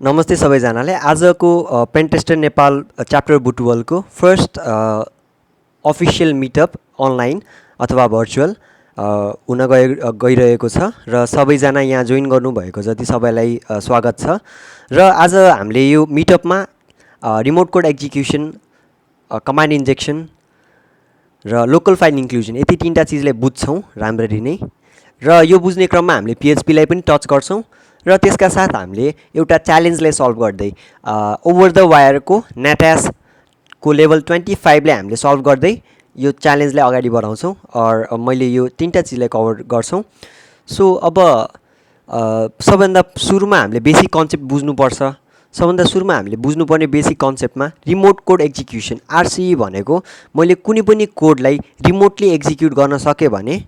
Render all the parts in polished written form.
नमस्ते सबैजनाले। आजको पेन्टेस्टर नेपाल च्याप्टर बुटवलको फर्स्ट अफिसियल मिटअप अनलाइन अथवा भर्चुअल हुन गइरहेको छ र सबैजना यहाँ जोइन गर्नुभएको जति सबैलाई स्वागत छ। र आज हामीले यो मिटअपमा remote code execution, command injection र लोकल फाइल इन्क्लुजन यति तीनटा चिजलाई बुझ्छौँ राम्ररी नै। र यो बुझ्ने क्रममा हामीले पिएचपीलाई पनि टच गर्छौँ र त्यसका साथ हामीले एउटा च्यालेन्जलाई सल्भ गर्दै ओभर द वायरको नेटासको लेभल 25ले हामीले सल्भ गर्दै यो च्यालेन्जलाई अगाडि बढाउँछौँ। मैले यो तीनटा चिजलाई कभर गर्छौँ। सो अब सबभन्दा सुरुमा हामीले बेसिक कन्सेप्ट बुझ्नुपर्छ। सबभन्दा सुरुमा हामीले बुझ्नुपर्ने बेसिक कन्सेप्टमा रिमोट कोड एक्जिक्युसन आरसिई भनेको मैले कुनै पनि कोडलाई रिमोटली एक्जिक्युट गर्न सकेँ भने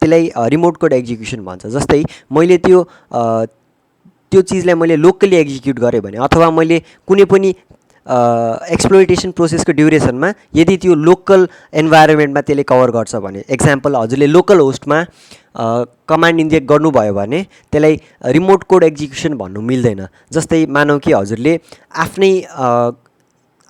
त्यसलाई रिमोट कोड एक्जिक्युसन भन्छ। जस्तै मैले त्यो चिजलाई मैले लोकली एक्जिक्युट गरेँ भने अथवा मैले कुनै पनि एक्सप्लोइटेसन प्रोसेसको ड्युरेसनमा यदि त्यो लोकल इन्भाइरोमेन्टमा त्यसले कभर गर्छ भने, एक्जाम्पल हजुरले लोकल होस्टमा कमान्ड इन्जेक्ट गर्नुभयो भने त्यसलाई रिमोट कोड एक्जिक्युसन भन्नु मिल्दैन। जस्तै मानौँ कि हजुरले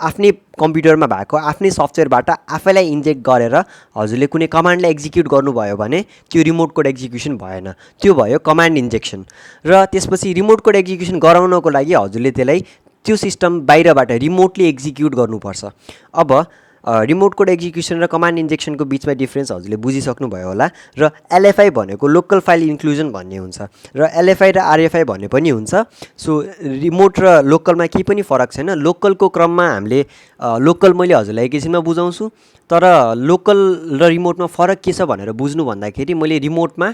आफ्नै कम्प्युटरमा भएको आफ्नै सफ्टवेयरबाट आफैलाई इन्जेक्ट गरेर हजुरले कुनै कमान्डलाई एक्जिक्युट गर्नुभयो भने त्यो रिमोट कोड एक्जिक्युसन भएन, त्यो भयो कमान्ड इन्जेक्सन। र त्यसपछि रिमोट कोड एक्जिक्युसन गराउनको लागि हजुरले त्यसलाई त्यो सिस्टम बाहिरबाट रिमोटली एक्जिक्युट गर्नुपर्छ। अब रिमोट कोड एक्जिक्युसन र कमान्ड इन्जेक्सनको बिचमा डिफ्रेन्स हजुरले बुझिसक्नुभयो होला। र एलएफआई भनेको लोकल फाइल इन्क्लुजन भन्ने हुन्छ र एलएफआई र आरएफआई भन्ने पनि हुन्छ। सो रिमोट र लोकलमा केही पनि फरक छैन। लोकलको क्रममा हामीले लोकल मैले हजुरलाई एकैछिनमा बुझाउँछु, तर लोकल र रिमोटमा फरक के छ भनेर बुझ्नु भन्दाखेरि मैले रिमोटमा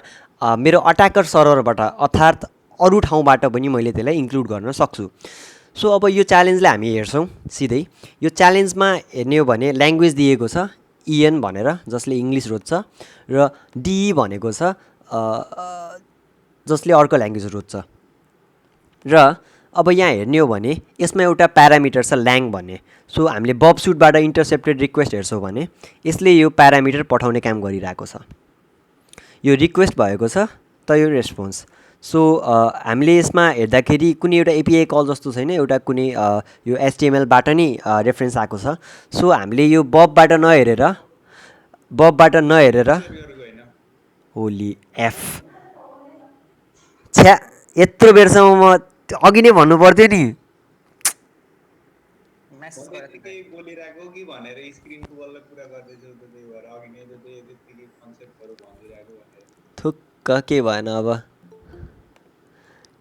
मेरो अट्याकर सर्भरबाट अर्थात् अरू ठाउँबाट पनि मैले त्यसलाई इन्क्लुड गर्न सक्छु। सो अब यो च्यालेन्जलाई हामी हेर्छौँ सिधै। यो च्यालेन्जमा हेर्ने हो भने ल्याङ्ग्वेज दिएको छ इएन भनेर, जसले इङ्ग्लिस रोज्छ, र डिई भनेको छ जसले अर्को ल्याङ्ग्वेज रोज्छ। र अब यहाँ हेर्ने हो भने यसमा एउटा प्यारामिटर छ ल्याङ भन्ने। सो हामीले बब सुटबाट इन्टरसेप्टेड रिक्वेस्ट हेर्छौँ भने यसले यो प्यारामिटर पठाउने काम गरिरहेको छ। यो रिक्वेस्ट भएको छ त यो रेस्पोन्स। सो हामीले यसमा हेर्दाखेरि कुनै एउटा एपिआई कल जस्तो छैन, एउटा कुनै यो एचटिएमएलबाट नै रेफरेन्स आएको छ। सो हामीले यो बबबाट नहेरेर होली एफ छ्या, यत्रो बेरसम्म म अघि नै भन्नु पर्थ्यो नि। थुक्क के भएन। अब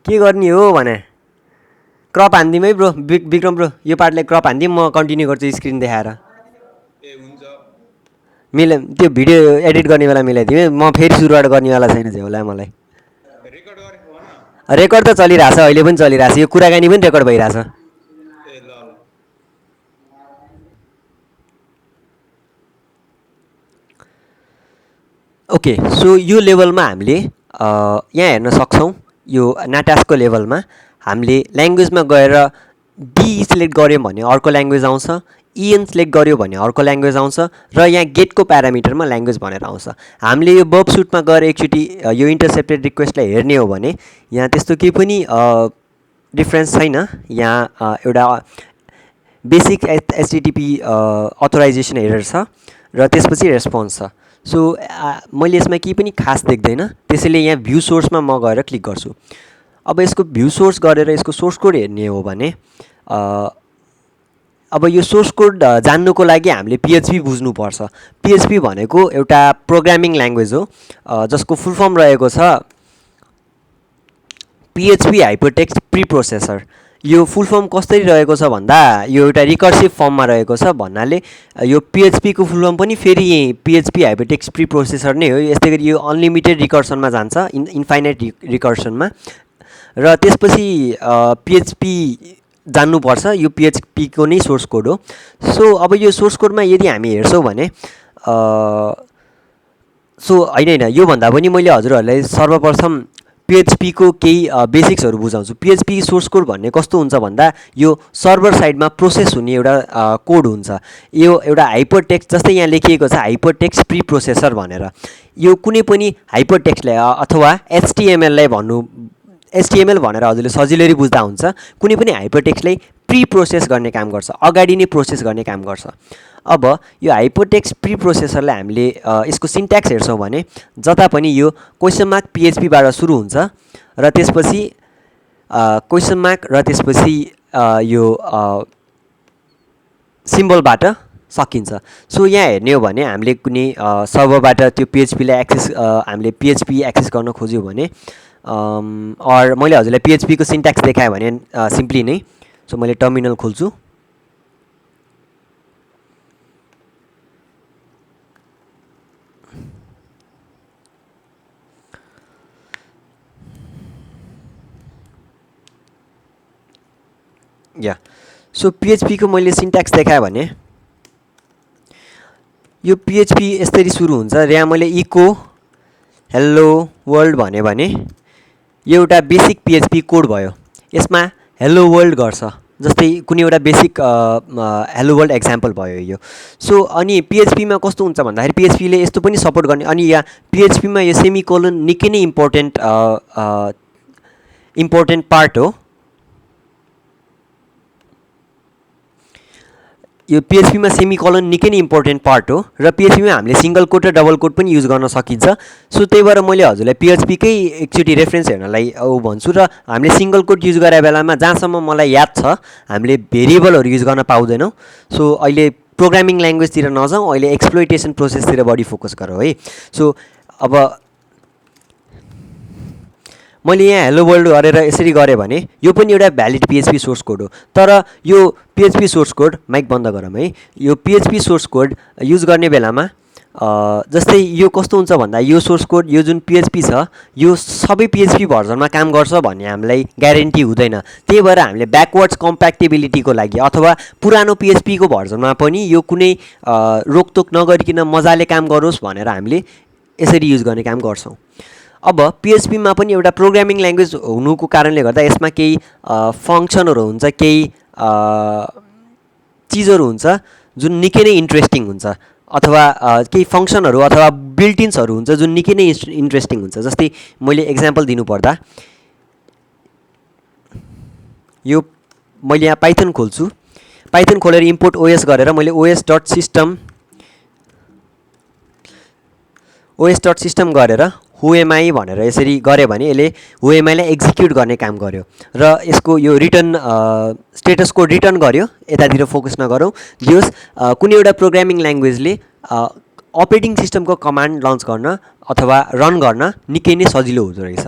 के गर्ने हो भने क्रप हान्दिउँ है ब्रो, विक्रम ब्रो, यो पार्टलाई क्रप हान्दिउँ, म कन्टिन्यू गर्छु स्क्रिन देखाएर। त्यो भिडियो एडिट गर्ने बेला मिलाइदिउँ है, म फेरि सुरुबाट गर्नेवाला छैन झ्याउला। मलाई रेकर्ड त चलिरहेछ, अहिले पनि चलिरहेछ, यो कुराकानी पनि रेकर्ड भइरहेछ। ओके, सो यो लेभलमा हामीले यहाँ हेर्न सक्छौँ। यो नाटासको लेभलमा हामीले ल्याङ्ग्वेजमा गएर डी सिलेक्ट गऱ्यौँ भने अर्को ल्याङ्ग्वेज आउँछ, इएन सिलेक्ट गऱ्यो भने अर्को ल्याङ्ग्वेज आउँछ, र यहाँ गेटको प्यारामिटरमा ल्याङ्ग्वेज भनेर आउँछ। हामीले यो बब सुटमा गएर एकचोटि यो इन्टरसेप्टेड रिक्वेस्टलाई हेर्ने हो भने यहाँ त्यस्तो केही पनि डिफ्रेन्स छैन। यहाँ एउटा बेसिक एचटिटिपी अथोराइजेसन एरर छ र त्यसपछि रेस्पोन्स छ। सो मैले यसमा केही पनि खास देख्दैन, त्यसैले यहाँ भ्यू सोर्समा म गएर क्लिक गर्छु। अब यसको भ्यू सोर्स गरेर यसको सोर्स कोड हेर्ने हो भने अब यो सोर्स कोड जान्नुको लागि हामीले पिएचपी बुझ्नुपर्छ। पिएचपी भनेको एउटा प्रोग्रामिङ ल्याङ्ग्वेज हो जसको फुल फर्म रहेको छ पिएचपी हाइपरटेक्स्ट प्रिप्रोसेसर। यो फुल फर्म कसरी रहेको छ भन्दा यो एउटा रिकर्सिभ फर्ममा रहेको छ भन्नाले यो पिएचपीको फुल फर्म पनि फेरि यही पिएचपी हाइपरटेक्स्ट प्रिप्रोसेसर नै हो। यस्तै गरी यो अनलिमिटेड रिकर्सनमा जान्छ, इन्फाइनाइट रिकर्सनमा। र त्यसपछि पिएचपी जान्नुपर्छ, यो पिएचपीको नै सोर्स कोड हो। सो अब यो सोर्स कोडमा यदि हामी हेर्छौँ भने होइन योभन्दा पनि मैले हजुरहरूलाई सर्वप्रथम पिएचपीको केही बेसिक्सहरू बुझाउँछु। पिएचपी सोर्स कोड भन्ने कस्तो हुन्छ भन्दा यो सर्भर साइडमा प्रोसेस हुने एउटा कोड हुन्छ। यो एउटा हाइपर टेक्स्ट, जस्तै यहाँ लेखिएको छ हाइपर टेक्स्ट प्री प्रोसेसर भनेर। यो कुनै पनि हाइपर टेक्स्टलाई अथवा एचटिएमएललाई HTML भनेर हजुरले सजिलै बुझ्दा हुन्छ। कुनै पनि हाइपरटेक्स्टलाई प्री प्रोसेस गर्ने काम गर्छ, अगाडि नै प्रोसेस गर्ने काम गर्छ। अब यो हाइपरटेक्स्ट प्री प्रोसेसरलाई हामीले यसको सिन्ट्याक्स हेर्छौँ भने जता पनि यो क्वेसन मार्क PHP बाट सुरु हुन्छ र त्यसपछि क्वेसन मार्क र त्यसपछि यो सिम्बलबाट सकिन्छ। सो यहाँ हेर्ने हो भने हामीले कुनै सर्भरबाट त्यो PHPलाई एक्सेस हामीले PHP एक्सेस गर्न खोज्यौँ भने और मैले हजुरलाई PHP को सिन्ट्याक्स देखाएँ भने सिम्पली नै, सो मैले टर्मिनल खोल्छु। या सो PHP को मैले सिन्ट्याक्स देखाएँ भने यो PHP यसरी सुरु हुन्छ। र यहाँ मैले इको हेलो वर्ल्ड भने यो एउटा बेसिक PHP कोड भयो। यसमा हेलो वर्ल्ड गर्छ, जस्तै कुनै एउटा बेसिक हेलो वर्ल्ड एक्जाम्पल भयो यो। सो अनि PHP मा कस्तो हुन्छ भन्दाखेरि PHP ले यस्तो पनि सपोर्ट गर्ने। अनि यहाँ PHP मा यो सेमिकोलन निकै नै इम्पोर्टेन्ट पार्ट हो। यो PHP मा सेमिकोलन निकै नै इम्पोर्टेन्ट पार्ट हो र PHP मा हामीले सिंगल कोट र डबल कोट पनि युज गर्न सकिन्छ। सो त्यही भएर मैले हजुरलाई PHP कै एकचोटि रेफरेन्स हेर्नलाई भन्छु। र हामीले सिंगल कोट युज गरे बेलामा जहाँसम्म मलाई याद छ हामीले भेरिएबलहरू युज गर्न पाउँदैनौँ। सो अहिले प्रोग्रामिङ ल्याङ्ग्वेजतिर नजाउँ, अहिले एक्सप्लोइटेसन प्रोसेसतिर बढी फोकस गरौँ है। सो अब मैले यहाँ हेलो वर्ल्ड गरेर यसरी गरेँ भने यो पनि एउटा भ्यालिड PHP सोर्स कोड हो। तर यो PHP सोर्स कोड माइक बन्द गरौँ है। यो PHP सोर्स कोड युज गर्ने बेलामा जस्तै यो कस्तो हुन्छ भन्दा यो सोर्स कोड यो जुन PHP छ यो सबै PHP भर्जनमा काम गर्छ भन्ने हामीलाई ग्यारेन्टी हुँदैन। त्यही भएर हामीले ब्याकवर्ड्स कम्प्याटिबिलिटीको लागि अथवा पुरानो PHP को भर्जनमा पनि यो कुनै रोकटोक नगरिकन मजाले काम गरोस् भनेर हामीले यसरी युज गर्ने काम गर्छौँ। अब PHP मा पनि एउटा प्रोग्रामिङ ल्याङ्ग्वेज हुनुको कारणले गर्दा यसमा केही फङ्सनहरू हुन्छ, केही चिजहरू हुन्छ जुन निकै नै इन्ट्रेस्टिङ हुन्छ, अथवा केही फङ्सनहरू अथवा बिल्टिन्सहरू हुन्छ जुन निकै नै इन्ट्रेस्टिङ हुन्छ। जस्तै मैले एक्जाम्पल दिनुपर्दा यो मैले यहाँ पाइथन खोल्छु। पाइथन खोलेर इम्पोर्ट OS गरेर मैले os.system गरेर who am I भनेर यसरी गरेँ भने यसले who am I लाई एक्जिक्युट गर्ने काम गर्यो र यसको यो रिटर्न स्टेटस कोड रिटर्न गर्यो। यतातिर फोकस नगरौँ, जस कुनै एउटा प्रोग्रामिङ ल्याङ्ग्वेजले अपरेटिङ सिस्टमको कमान्ड लन्च गर्न अथवा रन गर्न निकै नै सजिलो हुँदो रहेछ।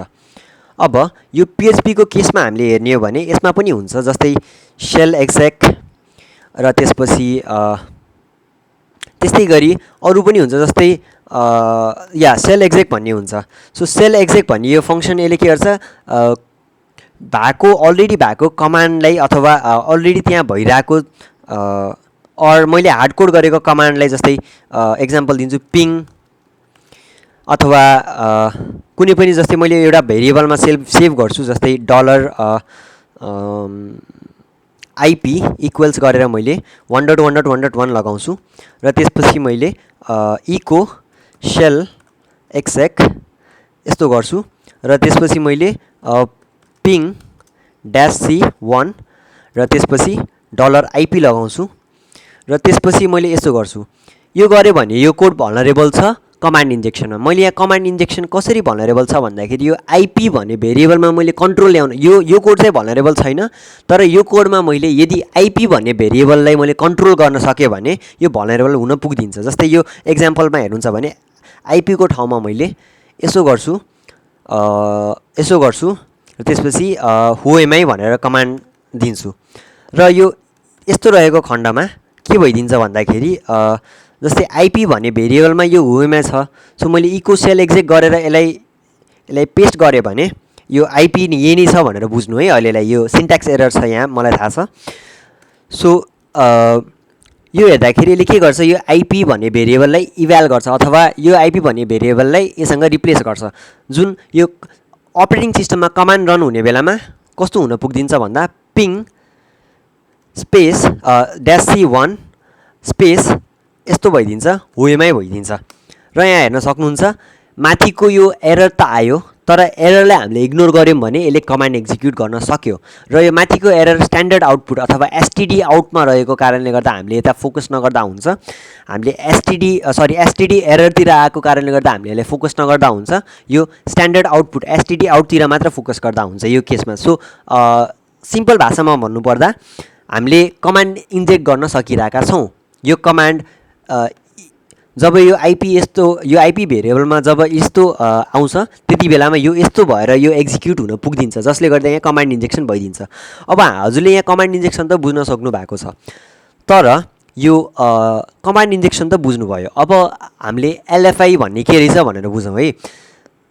अब यो PHP को केसमा हामीले हेर्ने हो भने यसमा पनि हुन्छ, जस्तै सेल एक्जेक र त्यसपछि त्यस्तै गरी अरू पनि हुन्छ, जस्तै या सेल एक्जेक भन्ने हुन्छ। सो सेल एक्जेक भन्ने यो फङ्सन यसले के गर्छ अलरेडी भएको कमान्डलाई अथवा अलरेडी त्यहाँ भइरहेको और मैले हार्ड कोड गरेको कमान्डलाई, जस्तै एक्जाम्पल दिन्छु पिङ अथवा कुनै पनि, जस्तै मैले एउटा भेरिएबलमा सेभ गर्छु, जस्तै $IP इक्वल्स गरेर मैले 1.1.1.1 लगाउँछु र त्यसपछि मैले इको सेल एक्जेक यस्तो गर्छु र त्यसपछि मैले पिङ -C1 र त्यसपछि $IP लगाउँछु र त्यसपछि मैले यस्तो गर्छु। यो गरेँ भने यो कोड भल्नरेबल छ कमान्ड इन्जेक्सनमा। मैले यहाँ कमान्ड इन्जेक्सन कसरी भल्नरेबल छ भन्दाखेरि यो IP भन्ने भेरिएबलमा मैले कन्ट्रोल ल्याउनु, यो कोड चाहिँ भल्नरेबल छैन, तर यो कोडमा मैले यदि IP भन्ने भेरिएबललाई मैले कन्ट्रोल गर्न सकेँ भने यो भल्नरेबल हुन पुग्दिन्छ। जस्तै यो एक्जाम्पलमा हेर्नुहुन्छ भने IP को ठाउँमा मैले यसो गर्छु र त्यसपछि who am I भनेर कमान्ड दिन्छु र यो यस्तो रहेको खण्डमा के भइदिन्छ भन्दाखेरि जस्तै IP भन्ने भेरिएबलमा यो who am I छ। सो मैले इको सेल एक्जेक गरेर यसलाई पेस्ट गरेँ भने यो IP यही नै छ भनेर बुझ्नु है। अहिलेलाई यो सिन्ट्याक्स एरर छ यहाँ, मलाई थाहा छ। सो यो हेर्दाखेरि यसले के गर्छ, यो IP भन्ने भेरिएबललाई इभ्याल गर्छ अथवा यो IP भन्ने भेरिएबललाई यससँग रिप्लेस गर्छ। जुन यो अपरेटिङ सिस्टममा कमान्ड रन हुने बेलामा कस्तो हुन पुग्दिन्छ भन्दा पिङ स्पेस -C1 स्पेस यस्तो भइदिन्छ, who am I भइदिन्छ। र यहाँ हेर्न सक्नुहुन्छ माथिको यो एरर त आयो, तर एररलाई हामीले इग्नोर गऱ्यौँ भने यसले कमान्ड एक्जिक्युट गर्न सक्यो र यो माथिको एरर स्ट्यान्डर्ड आउटपुट अथवा एसटिडी आउटमा रहेको कारणले गर्दा हामीले यता फोकस नगर्दा हुन्छ। हामीले एसटिडी एररतिर आएको कारणले गर्दा हामीले यसलाई फोकस नगर्दा हुन्छ। यो स्ट्यान्डर्ड आउटपुट एसटिडी आउटतिर मात्र फोकस गर्दा हुन्छ यो केसमा। सो सिम्पल भाषामा भन्नुपर्दा हामीले कमान्ड इन्जेक्ट गर्न सकिरहेका छौँ। यो कमान्ड जब यो आइपी भेरिएबलमा जब यस्तो आउँछ त्यति बेलामा यो यस्तो भएर यो एक्जिक्युट हुन पुग्दिन्छ, जसले गर्दा यहाँ कमान्ड इन्जेक्सन भइदिन्छ। अब हजुरले यहाँ कमान्ड इन्जेक्सन त बुझ्न सक्नु भएको छ, तर यो कमान्ड इन्जेक्सन त बुझ्नुभयो। अब हामीले एलएफआई भन्ने के रहेछ भनेर बुझौँ है।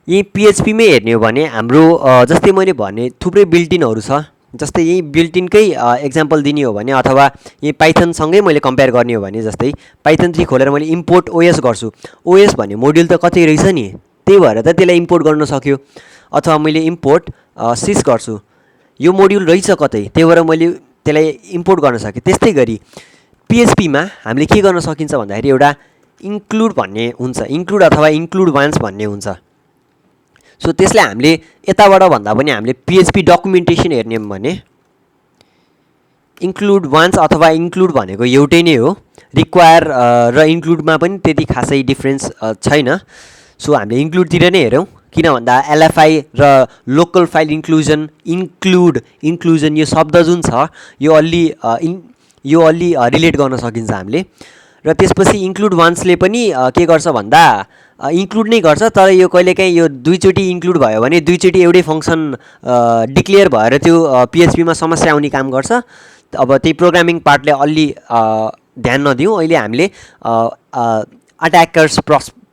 यही पिएचपीमै हेर्ने हो भने हाम्रो जस्तै मैले भने थुप्रै बिल्टिनहरू छ। जस्तै यही बिल्टिनकै एक्जाम्पल दिने हो भने अथवा यही पाइथनसँगै मैले कम्पेयर गर्ने हो भने जस्तै पाइथन 3 खोलेर मैले इम्पोर्ट ओएस गर्छु। ओएस भन्ने मोड्युल त कतै रहेछ नि, त्यही भएर त त्यसलाई इम्पोर्ट गर्न सक्यो। अथवा मैले इम्पोर्ट सिस गर्छु, यो मोड्युल रहेछ कतै, त्यही भएर मैले त्यसलाई इम्पोर्ट गर्न सकेँ। त्यस्तै गरी पिएचपीमा हामीले के गर्न सकिन्छ भन्दाखेरि एउटा इन्क्लुड भन्ने हुन्छ, इन्क्लुड अथवा इन्क्लुड वान्स भन्ने हुन्छ। सो त्यसलाई हामीले यताबाट भन्दा पनि हामीले पिएचपी डकुमेन्टेसन हेर्ने हो भने इन्क्लुड वान्स अथवा इन्क्लुड भनेको एउटै नै हो। रिक्वायर र इन्क्लुडमा पनि त्यति खासै डिफ्रेन्स छैन। सो हामीले इन्क्लुडतिर नै हेरौँ, किन भन्दा एलएफआई र लोकल फाइल इन्क्लुजन यो शब्द जुन छ यो अलि रिलेट गर्न सकिन्छ हामीले। र त्यसपछि इन्क्लुड वान्सले पनि के गर्छ भन्दा इन्क्लुड नै गर्छ, तर यो कहिलेकाहीँ यो दुईचोटि इन्क्लुड भयो भने दुईचोटि एउटै फङ्सन डिक्लेयर भएर त्यो पिएचपीमा समस्या आउने काम गर्छ। अब त्यही प्रोग्रामिङ पार्टले अलि ध्यान नदिउँ, अहिले हामीले अट्याकर्स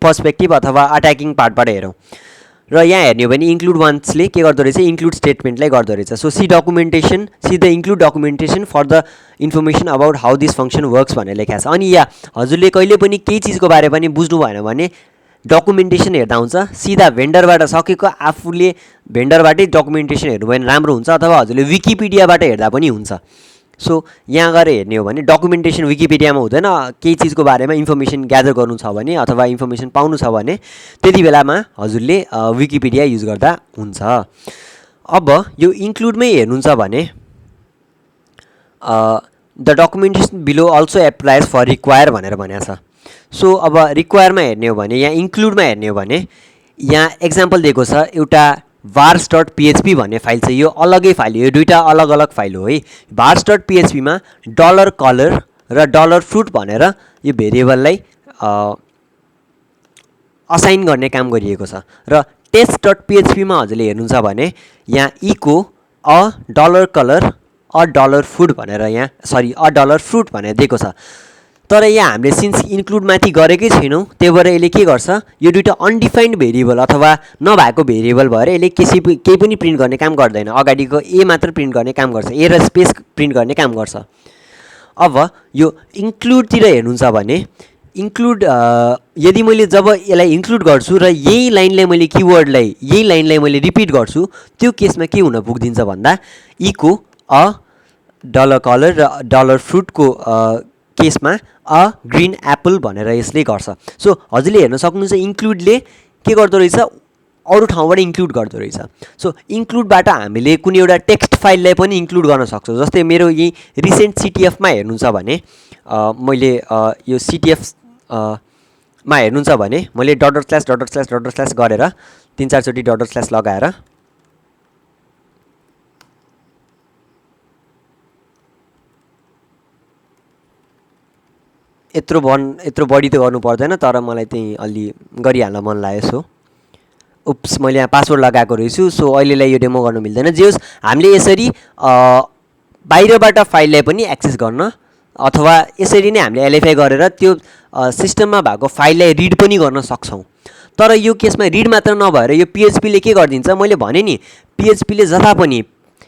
पर्सपेक्टिभ अथवा अट्याकिङ पार्टबाट हेरौँ। र यहाँ हेर्ने हो भने इन्क्लुड वान्सले के गर्दो रहेछ, इन्क्लुड स्टेटमेन्टलाई गर्दो रहेछ। So see the include documentation for the information about how this function works भनेर लेखाएको छ। अनि या हजुरले कहिले पनि केही चिजको बारे पनि बुझ्नु भएन भने डकुमेन्टेसन हेर्दा हुन्छ, सिधा भेन्डरबाट सकेको आफूले भेन्डरबाटै डकुमेन्टेसन हेर्नु भयो भने राम्रो हुन्छ, अथवा हजुरले विकिपिडियाबाट हेर्दा पनि हुन्छ। सो यहाँ गएर हेर्ने हो भने डकुमेन्टेसन विकिपिडियामा हुँदैन। केही चिजको बारेमा इन्फर्मेसन ग्यादर गर्नु छ भने अथवा इन्फर्मेसन पाउनु छ भने त्यति बेलामा हजुरले विकिपिडिया युज गर्दा हुन्छ। अब यो इन्क्लुडमै हेर्नुहुन्छ भने the documentation below also applies for require भनेर भनेको छ। सो अब रिक्वायरमा हेर्ने हो भने यहाँ इन्क्लुडमा हेर्ने हो भने यहाँ एक्जाम्पल दिएको छ, एउटा vars.php भन्ने फाइल छ। यो अलगै फाइल हो, यो दुईवटा अलग अलग फाइल हो है। vars.phpमा $color र $fruit भनेर यो भेरिएबललाई असाइन गर्ने काम गरिएको छ। र test.phpमा हजुरले हेर्नुहुन्छ भने यहाँ इको $color $food भनेर यहाँ $fruit भनेर दिएको छ। तर यहाँ हामीले सिन्स इन्क्लुड माथि गरेकै छैनौँ, त्यही भएर यसले के गर्छ, यो दुईवटा अनडिफाइन्ड भेरिएबल अथवा नभएको भेरिएबल भएर यसले केही पनि प्रिन्ट गर्ने काम गर्दैन। अगाडिको ए मात्र प्रिन्ट गर्ने काम गर्छ, ए र स्पेस प्रिन्ट गर्ने काम गर्छ। अब यो इन्क्लुडतिर हेर्नुहुन्छ भने इन्क्लुड यदि मैले जब यसलाई इन्क्लुड गर्छु र यही लाइनलाई मैले रिपिट गर्छु, त्यो केसमा के हुन पुग्दिन्छ भन्दा इको $color र $fruitको केसमा ग्रीन एप्पल भनेर यसले गर्छ। सो हजुरले हेर्न सक्नुहुन्छ इन्क्लुडले के गर्दो रहेछ, अरू ठाउँबाट इन्क्लुड गर्दो रहेछ। सो इन्क्लुडबाट हामीले कुनै एउटा टेक्स्ट फाइललाई पनि इन्क्लुड गर्न सक्छौँ। जस्तै मेरो यही रिसेन्ट सिटिएफमा हेर्नुहुन्छ भने मैले यो सिटिएफमा हेर्नुहुन्छ भने मैले डट गरेर 3-4 चोटि डट लगाएर यत्रो बढी त गर्नु पर्दैन, तर मलाई चाहिँ अलि गरिहाल्न मन लाग्यो। सो उप्स, मैले यहाँ पासवर्ड लगाएको रहेछु। सो अहिलेलाई यो डेमो गर्न मिल्दैन। जे होस्, हामीले यसरी बाहिरबाट फाइललाई पनि एक्सेस गर्न अथवा यसरी नै हामीले एलएफआई गरेर त्यो सिस्टममा भएको फाइललाई रिड पनि गर्न सक्छौँ। तर यो केसमा रिड मात्र नभएर यो पिएचपीले के गरिदिन्छ, मैले भने नि पिएचपीले जता पनि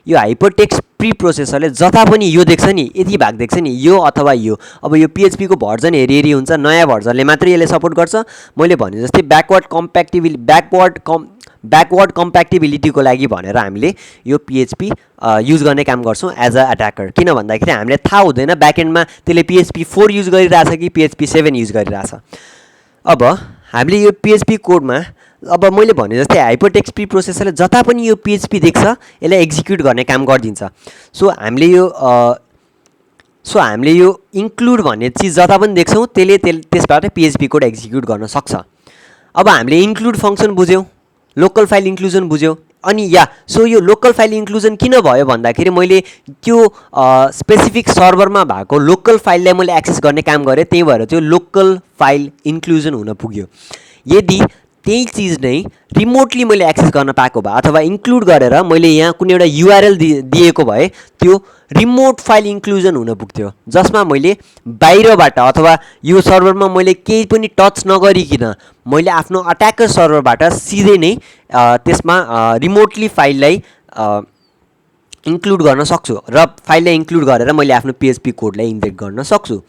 यो हाइपरटेक्स्ट प्री प्रोसेसरले जता पनि यो देख्छ नि, यति भाग देख्छ नि, यो अथवा यो। अब यो पिएचपीको भर्जन हेरी हुन्छ, नयाँ भर्जनले मात्रै यसले सपोर्ट गर्छ। मैले भने जस्तै ब्याकवर्ड कम्प्याक्टिबिलिटीको लागि भनेर हामीले यो पिएचपी युज गर्ने काम गर्छौँ एज अ एट्याकर। किन भन्दाखेरि हामीलाई थाहा हुँदैन ब्याकएन्डमा त्यसले पिएचपी 4 युज गरिरहेछ कि पिएचपी 7 युज गरिरहेछ। अब हामीले यो पिएचपी कोडमा अब मैले भने जस्तै हाइपरटेक्स्ट प्रिप्रोसेसरले जता पनि यो पिएचपी देख्छ यसलाई एक्जिक्युट गर्ने काम गरिदिन्छ। सो हामीले यो इन्क्लुड भन्ने चिज जता पनि देख्छौँ त्यसले त्यसबाट पिएचपी कोड एक्जिक्युट गर्न सक्छ। अब हामीले इन्क्लुड फङ्सन बुझ्यौँ, लोकल फाइल इन्क्लुजन बुझ्यौँ, अनि सो यो लोकल फाइल इन्क्लुजन किन भयो भन्दाखेरि मैले त्यो स्पेसिफिक सर्भरमा भएको लोकल फाइललाई मैले एक्सेस गर्ने काम गरेँ, त्यही भएर त्यो लोकल फाइल इन्क्लुजन हुन पुग्यो। यदि त्यही चिज नै रिमोटली मैले एक्सेस गर्न पाएको भए अथवा इन्क्लुड गरेर मैले यहाँ कुनै एउटा युआरएल दिएको भए त्यो रिमोट फाइल इन्क्लुजन हुन पुग्थ्यो, जसमा मैले बाहिरबाट अथवा यो सर्भरमा मैले केही पनि टच नगरिकन मैले आफ्नो अट्याकर सर्भरबाट सिधै नै त्यसमा रिमोटली फाइललाई इन्क्लुड गर्न सक्छु र फाइललाई इन्क्लुड गरेर मैले आफ्नो पिएचपी कोडलाई इन्जेक्ट गर्न सक्छु।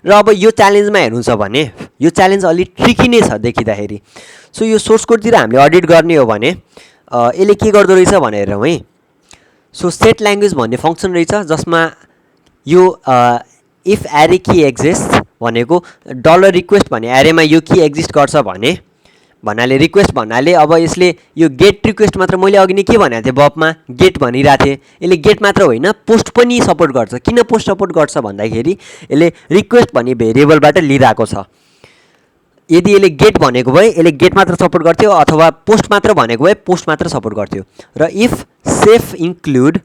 र अब यो च्यालेन्जमा हेर्नु छ भने यो च्यालेन्ज अलिक ट्रिकी नै छ देखिँदाखेरि। सो यो सोर्स कोडतिर हामीले अडिट गर्ने हो भने यसले के गर्दो रहेछ भनेर हेरौँ है। सो सेट ल्याङ्ग्वेज भन्ने फङ्सन रहेछ जसमा यो इफ एरे की एक्जिस्ट भनेको डलर रिक्वेस्ट भन्ने एरेमा यो की एक्जिस्ट गर्छ भन्नाले रिक्वेस्ट भन्नाले अब यसले यो गेट रिक्वेस्ट मात्र, मैले अघि नै के भनेको थिएँ बबमा गेट भनिरहेको थिएँ, यसले गेट मात्र होइन पोस्ट पनि सपोर्ट गर्छ। किन पोस्ट सपोर्ट गर्छ भन्दाखेरि यसले रिक्वेस्ट भन्ने भेरिएबलबाट लिइरहेको छ। यदि यसले गेट भनेको भए यसले गेट मात्र सपोर्ट गर्थ्यो अथवा पोस्ट मात्र भनेको भए पोस्ट मात्र सपोर्ट गर्थ्यो। र if safe include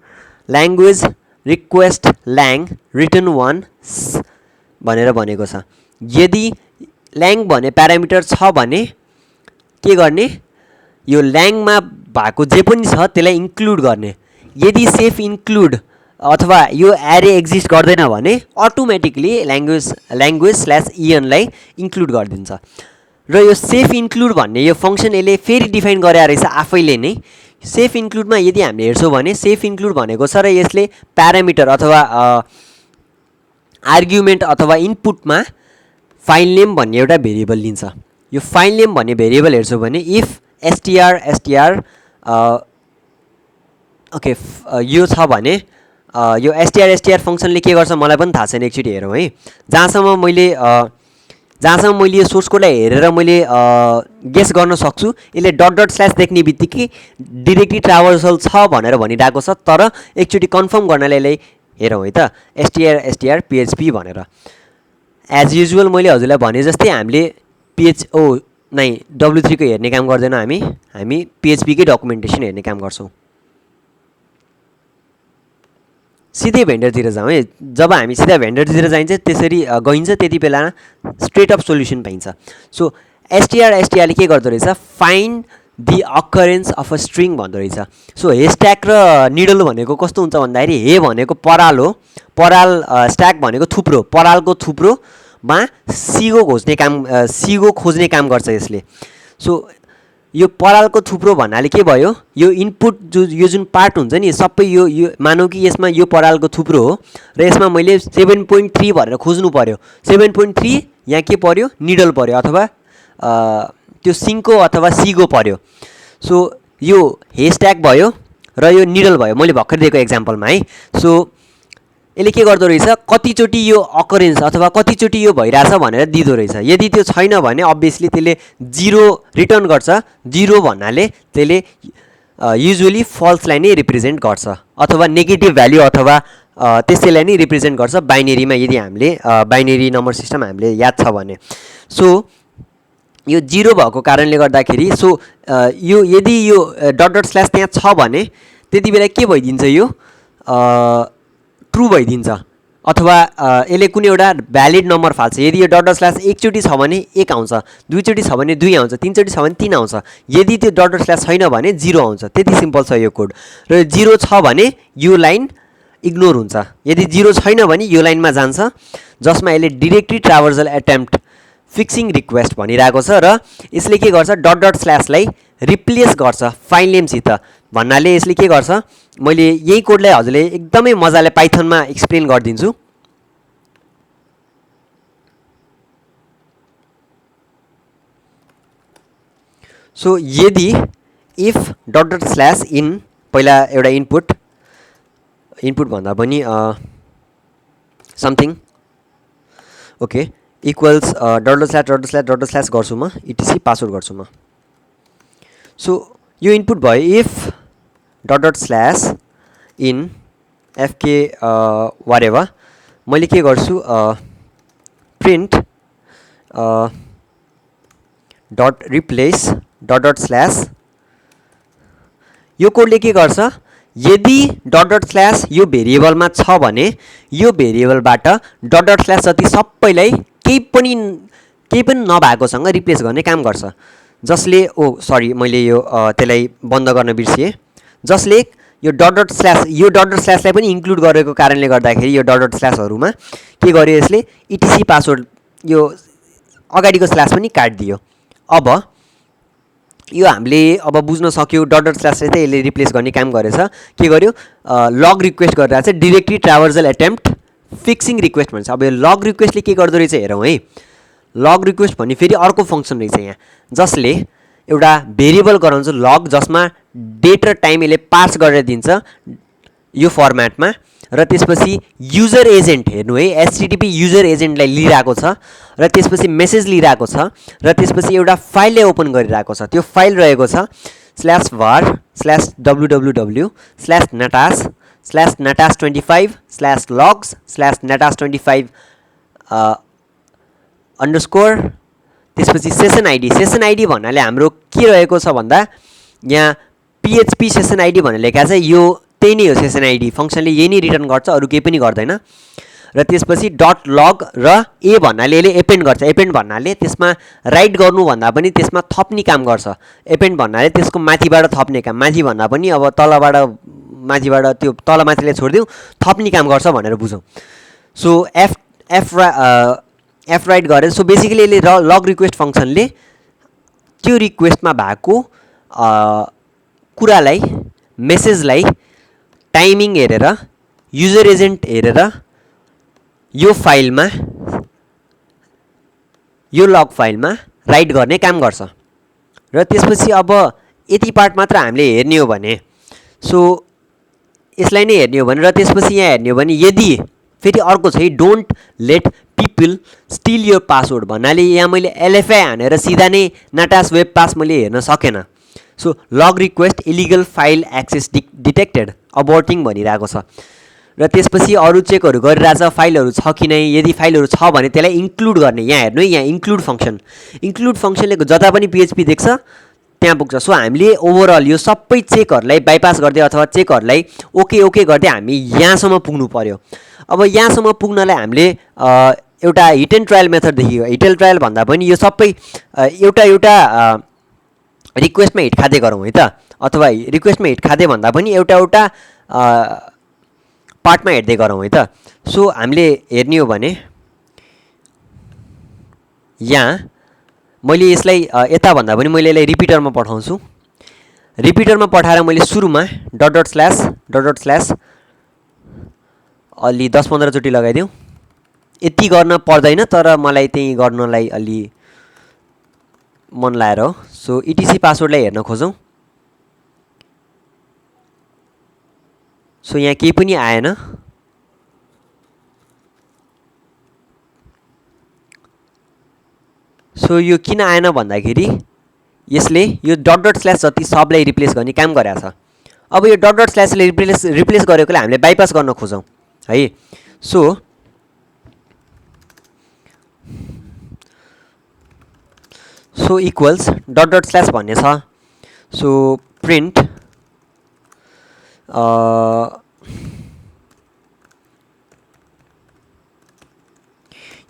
language request ल्याङ रिटर्न 1 भनेर भनेको छ। यदि ल्याङ भन्ने प्यारामिटर छ भने के गर्ने, यो ल्याङमा भएको जे पनि छ त्यसलाई इन्क्लुड गर्ने। यदि सेफ इन्क्लुड अथवा यो एरे एक्जिस्ट गर्दैन भने अटोमेटिकली ल्याङ्ग्वेज/लाई इन्क्लुड गरिदिन्छ। र यो सेफ इन्क्लुड भन्ने यो फङ्सन यसले फेरि डिफाइन गरे रहेछ आफैले नै। सेफ इन्क्लुडमा यदि हामीले हेर्छौँ भने सेफ इन्क्लुड भनेको छ र यसले प्यारामिटर अथवा आर्ग्युमेन्ट अथवा इनपुटमा फाइल नेम भन्ने एउटा भेरिएबल लिन्छ। यो फाइल नेम भन्ने भेरिएबल हेर्छौँ भने इफ str ओके यो छ भने यो str फङ्सनले के गर्छ मलाई पनि थाहा छैन, एकचोटि हेरौँ है। जहाँसम्म मैले यो सोर्स कोडलाई हेरेर मैले गेस गर्न सक्छु यसले .. देख्ने बित्तिकै डिरेक्टली ट्राभर्सल छ भनेर भनिरहेको छ, तर एकचोटि कन्फर्म गर्नलाई यसलाई हेरौँ है त str php भनेर। एज युजुअल मैले हजुरलाई भने जस्तै हामीले W3 को हेर्ने काम गर्दैनौँ, हामी PHP कै डकुमेन्टेसन हेर्ने काम गर्छौँ। सिधै भेन्डरतिर जाउँ है। जब हामी सिधा भेन्डरतिर गइन्छ त्यति बेला स्ट्रेट अप सोल्युसन पाइन्छ। सो strले के गर्दो रहेछ, find the occurrence of a string भन्दो रहेछ। सो हे स्ट्याक र निडल भनेको कस्तो हुन्छ भन्दाखेरि हे भनेको पराल हो, पराल स्ट्याक भनेको थुप्रो, परालको थुप्रोमा सिगो खोज्ने काम गर्छ यसले। सो यो परालको थुप्रो भन्नाले के भयो, यो इनपुट यो जुन पार्ट हुन्छ नि सबै यो मानौँ कि यसमा यो परालको थुप्रो हो र यसमा मैले 7.3 भनेर खोज्नु पर्यो। 7.3 यहाँ के पर्यो, निडल पर्यो अथवा त्यो सिङ्को अथवा सिगो पर्यो। सो यो हे स्ट्याक भयो र यो निडल भयो मैले भर्खर दिएको एक्जाम्पलमा है। सो यसले के गर्दो रहेछ, कतिचोटि यो अकरेन्स अथवा कतिचोटि यो भइरहेछ भनेर दिँदो रहेछ। यदि त्यो छैन भने अभियसली त्यसले 0 रिटर्न गर्छ। 0 भन्नाले त्यसले युजुअली फल्सलाई नै रिप्रेजेन्ट गर्छ अथवा नेगेटिभ भ्याल्यु अथवा त्यसैलाई नै रिप्रेजेन्ट गर्छ बाइनेरीमा, यदि हामीले बाइनेरी नम्बर सिस्टम हामीले याद छ भने। सो यो 0 भएको कारणले गर्दाखेरि यो यदि यो .. त्यहाँ छ भने त्यति बेला के भइदिन्छ, यो ट्रु भइदिन्छ अथवा यसले कुनै एउटा भ्यालिड नम्बर फाल्छ। यदि यो .. एकचोटि छ भने 1 आउँछ, दुईचोटि छ भने 2 आउँछ, तीनचोटि छ भने 3 आउँछ। यदि त्यो .. छैन भने 0 आउँछ। त्यति सिम्पल छ यो कोड। र 0 छ भने यो लाइन इग्नोर हुन्छ, यदि 0 छैन भने यो लाइनमा जान्छ, जसमा यसले डिरेक्टली ट्राभर्सल एटेम्प्ट फिक्सिङ रिक्वेस्ट भनिरहेको छ र यसले के गर्छ, .. लाई रिप्लेस गर्छ फाइल नेमसित भन्नाले यसले के गर्छ, मैले यही कोडलाई हजुरले एकदमै मजाले पाइथनमा एक्सप्लेन गरिदिन्छु। सो यदि इफ .. इन पहिला एउटा इनपुट भन्दा पनि समथिङ ओके इक्वल्स .. गर्छु म, etc पासवर्ड गर्छु म। सो यो इनपुट भयो if dot dot slash in एफके वारेभर मैले के गर्छु print dot replace dot dot slash यो कोडले के गर्छ यदि डट डट स्ल्यास यो भेरिएबलमा छ भने यो भेरिएबलबाट डट डट स्ल्यास जति सबैलाई केही पनि नभएकोसँग रिप्लेस गर्ने काम गर्छ जसले सरी मैले यो त्यसलाई बन्द गर्न बिर्सिएँ जसले यो डट डट स्ल्यासलाई पनि इन्क्लुड गरेको कारणले गर्दाखेरि यो डट डट स्ल्यासहरूमा के गर्यो यसले इटिसी पासवर्ड यो अगाडिको स्ल्यास पनि काटिदियो अब यो हामीले अब बुझ्न सक्यो डट डट स्ल्यासले चाहिँ यसले रिप्लेस गर्ने काम गरेछ के गर्यो लग रिक्वेस्ट गरिरहेको छ डिरेक्टरी ट्राभर्सल एटेम्प्ट फिक्सिङ रिक्वेस्ट भन्छ अब यो लग रिक्वेस्टले के गर्दो रहेछ हेरौँ है लग रिक्वेस्ट भन्ने फेरि अर्को फङ्सन रहेछ यहाँ जसले एउटा भेरिएबल गराउँछ लग जसमा डेट र टाइम यसले पास गरेर दिन्छ यो फर्मेटमा र त्यसपछि युजर एजेन्ट हेर्नु है एचटिटिपी युजर एजेन्टलाई लिइरहेको छ र त्यसपछि मेसेज लिइरहेको छ र त्यसपछि एउटा फाइलले ओपन गरिरहेको छ त्यो फाइल रहेको छ /var/www/natas/natas25/logs/natas25 _ त्यसपछि सेसन आइडी भन्नाले हाम्रो के रहेको छ भन्दा यहाँ PHP सेसन आइडी भनेर लेखा छ यो त्यही नै हो सेसन आइडी फङ्सनले यही नै रिटर्न गर्छ अरू केही पनि गर्दैन र त्यसपछि डट लग र ए भन्नाले यसले एपेन्ड गर्छ एपेन्ड भन्नाले त्यसमा राइट गर्नु भन्दा पनि त्यसमा थप्ने काम गर्छ एपेन्ड भन्नाले त्यसको माथिबाट थप्ने काम माथि भन्दा पनि अब तलबाट माथिबाट त्यो तल माथिले छोडिदिउँ थप्ने काम गर्छ भनेर बुझौँ सो एफ राइट गरेर सो बेसिकली यसले लग रिक्वेस्ट फङ्सनले त्यो रिक्वेस्टमा भएको कुरालाई मेसेजलाई टाइमिङ हेरेर युजर एजेन्ट हेरेर यो फाइलमा यो लग फाइलमा राइट गर्ने काम गर्छ र त्यसपछि अब यति पार्ट मात्र हामीले हेर्ने हो भने सो यसलाई नै हेर्ने हो भने र त्यसपछि यहाँ हेर्ने हो भने यदि फेरि अर्को छ don't late people still your password भन्नाले यहाँ मैले एलएफआई हानेर सिधा नै नाटास वेब पास मैले हेर्न सकेन so log request illegal file access detected aborting भनिरहेको छ र त्यसपछि अरू चेकहरू गरिरहेछ फाइलहरू छ कि नै यदि फाइलहरू छ भने त्यसलाई इन्क्लुड गर्ने यहाँ हेर्नु है यहाँ इन्क्लुड फङ्सनले जता पनि PHP देख्छ त्यहाँ पुग्छ सो हामीले ओभरअल यो सबै चेकहरूलाई बाइपास गर्दै अथवा चेकहरूलाई ओके गर्दै हामी यहाँसम्म पुग्नु पर्यो अब यहाँसम्म पुग्नलाई हामीले एउटा हिट एन्ड ट्रायल मेथड देखियो हिट एन्ड ट्रायल भन्दा पनि यो सबै एउटा रिक्वेस्टमा हिट खाँदै गरौँ है त अथवा रिक्वेस्टमा हिट खाँदै भन्दा पनि एउटा पार्टमा हेर्दै गरौँ है त सो हामीले हेर्ने हो भने यहाँ मैले यसलाई यता भन्दा पनि मैले यसलाई रिपिटरमा पठाउँछु रिपिटरमा पठाएर मैले सुरुमा डट डट स्ल्यास अलि 10-15 चोटि लगाइदिउँ यति गर्न पर्दैन तर मलाई त्यही गर्नलाई अलि मन लाएर हो सो इटिसी पासवर्डलाई हेर्न खोजौँ सो यहाँ केही पनि आएन सो यो किन आएन भन्दाखेरि यसले यो डट डट स्ल्यास जति सबलाई रिप्लेस गर्ने काम गरेको छ अब यो डट डट स्ल्यासले रिप्लेस गरेकोले हामीले बाइपास गर्न खोजौँ है so equals dot dot slash भन्ने छ सो प्रिन्ट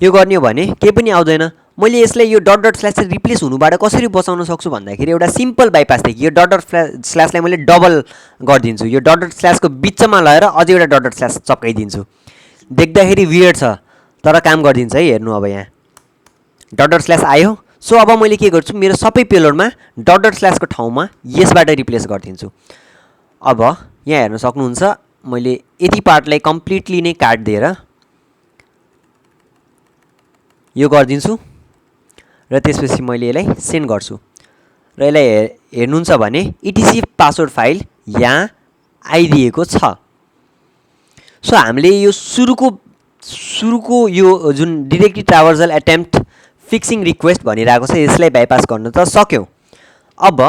यो गर्ने हो भने केही पनि आउँदैन मैले यसलाई यो डट डट स्ल्यास रिप्लेस हुनुबाट कसरी बचाउन सक्छु भन्दाखेरि एउटा सिम्पल बाइपास थियो कि यो डट डट स्ल्यासलाई मैले डबल गरिदिन्छु यो डट डट स्ल्यासको बिचमा लगेर अझै एउटा डट डट स्ल्यास चप्काइदिन्छु देख्दाखेरि वियर्ड छ तर काम गरिदिन्छ है हेर्नु अब यहाँ डट डट स्ल्यास आयो सो अब मैले के गर्छु मेरो सबै पेलोडमा डट डट स्ल्यासको ठाउँमा यसबाट रिप्लेस गरिदिन्छु अब यहाँ हेर्न सक्नुहुन्छ मैले यति पार्टलाई कम्प्लिटली नै काटिदिएर यो गरिदिन्छु र त्यसपछि मैले यसलाई सेन्ड गर्छु र यसलाई हेर्नुहुन्छ भने इटिसी पासवर्ड फाइल यहाँ आइदिएको छ सो हामीले यो सुरुको यो जुन डिरेक्टरी ट्राभर्सल एटेम्प्ट फिक्सिङ रिक्वेस्ट भनिरहेको छ यसलाई बाइपास गर्न त सक्यौँ अब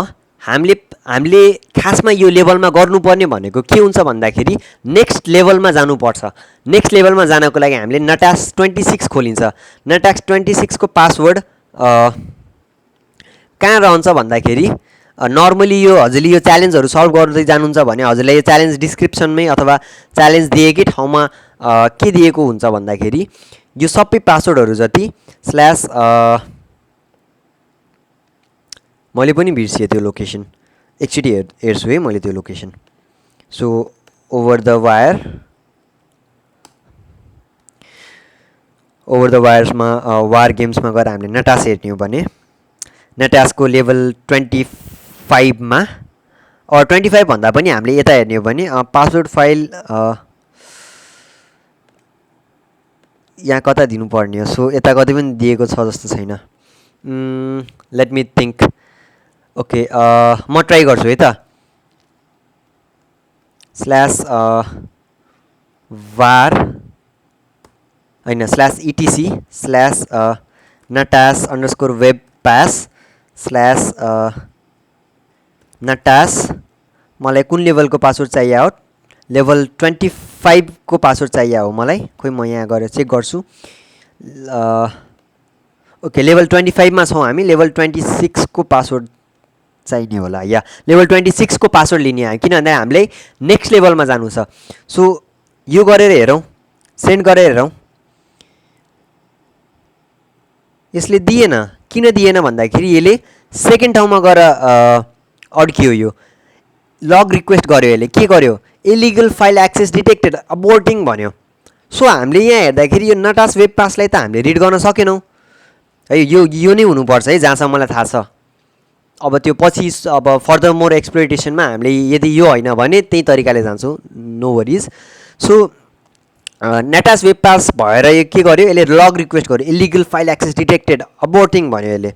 हामीले खासमा यो लेभलमा गर्नुपर्ने भनेको के हुन्छ भन्दाखेरि नेक्स्ट लेभलमा जानुपर्छ। नेक्स्ट लेभलमा जानको लागि हामीले नटास 26 खोलिन्छ। नटास 26 को पासवर्ड कहाँ रहन्छ भन्दाखेरि नर्मली यो हजुरले यो च्यालेन्जहरू सल्भ गर्दै जानुहुन्छ भने हजुरलाई यो च्यालेन्ज डिस्क्रिप्सनमै अथवा च्यालेन्ज दिएकै ठाउँमा के दिएको हुन्छ भन्दाखेरि यो सबै पासवर्डहरू जति स्ल्यास मैले पनि बिर्सिएँ त्यो लोकेसन, एकचोटि हेर्छु है मैले त्यो लोकेसन। सो ओभर द वायर्समा वार गेम्समा गएर हामीले नटास हेर्ने हो भने नटासको लेभल 25 मा और 25 भन्दा पनि हामीले यता हेर्ने हो भने पासवर्ड फाइल यहाँ कता दिनुपर्ने हो। सो यता कतै पनि दिएको छ जस्तो छैन। Let me think. ओके म ट्राई गर्छु है त। स्ल्यास var होइन slash etc slash natas underscore web pass slash natas मलाई कुन लेभलको पासवर्ड चाहिए हो? लेभल 25 को पासवर्ड चाहिए हो मलाई। खोइ म यहाँ गएर चेक गर्छु। ओके लेभल 25 मा छौँ हामी। लेभल 26 को पासवर्ड चाहिने होला या लेभल 26 को पासवर्ड लिने हो किनभने हामीले नेक्स्ट लेभलमा जानु छ। सो यो गरेर हेरौँ, सेन्ड गरेर हेरौँ। यसले दिएन। किन दिएन भन्दाखेरि यसले सेकेन्ड ठाउँमा गएर अड्कियो। यो लग रिक्वेस्ट गर्यो। यसले के गर्यो? Illegal file access detected aborting भन्यो। सो हामीले यहाँ हेर्दाखेरि यो नटास वेब पासलाई त हामीले रिड गर्न सकेनौँ है। यो नै हुनुपर्छ है जहाँसम्म मलाई थाहा छ। अब त्यो पछि अब फर्दर मोर एक्सप्लोइटेसनमा हामीले यदि यो होइन भने त्यही तरिकाले जान्छौँ, no worries. So natas web pass भएर यो के गर्यो? यसले लग रिक्वेस्ट गर्यो, illegal file access detected aborting भन्यो यसले।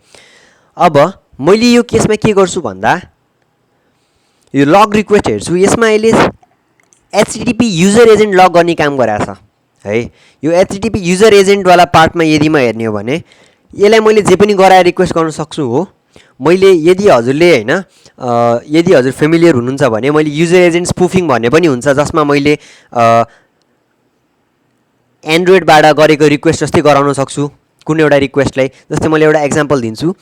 अब मैले यो केसमा के गर्छु भन्दा यो लग रिक्वेस्ट हेर्छु, यसमा यसले एचटिटिपी युजर एजेन्ट लग गर्ने काम गराएको छ है। यो एचटिटिपी युजर एजेन्टवाला पार्टमा यदि म हेर्ने हो भने यसलाई मैले जे पनि गराएर रिक्वेस्ट गर्न सक्छु हो। मैले यदि हजुरले होइन यदि हजुर फेमिलियर हुनुहुन्छ भने मैले युजर एजेन्ट स्पुफिङ भन्ने पनि हुन्छ जसमा मैले एन्ड्रोइडबाट गरेको रिक्वेस्ट जस्तै गराउन सक्छु कुनै एउटा रिक्वेस्टलाई। जस्तै मैले एउटा एक्जाम्पल दिन्छु,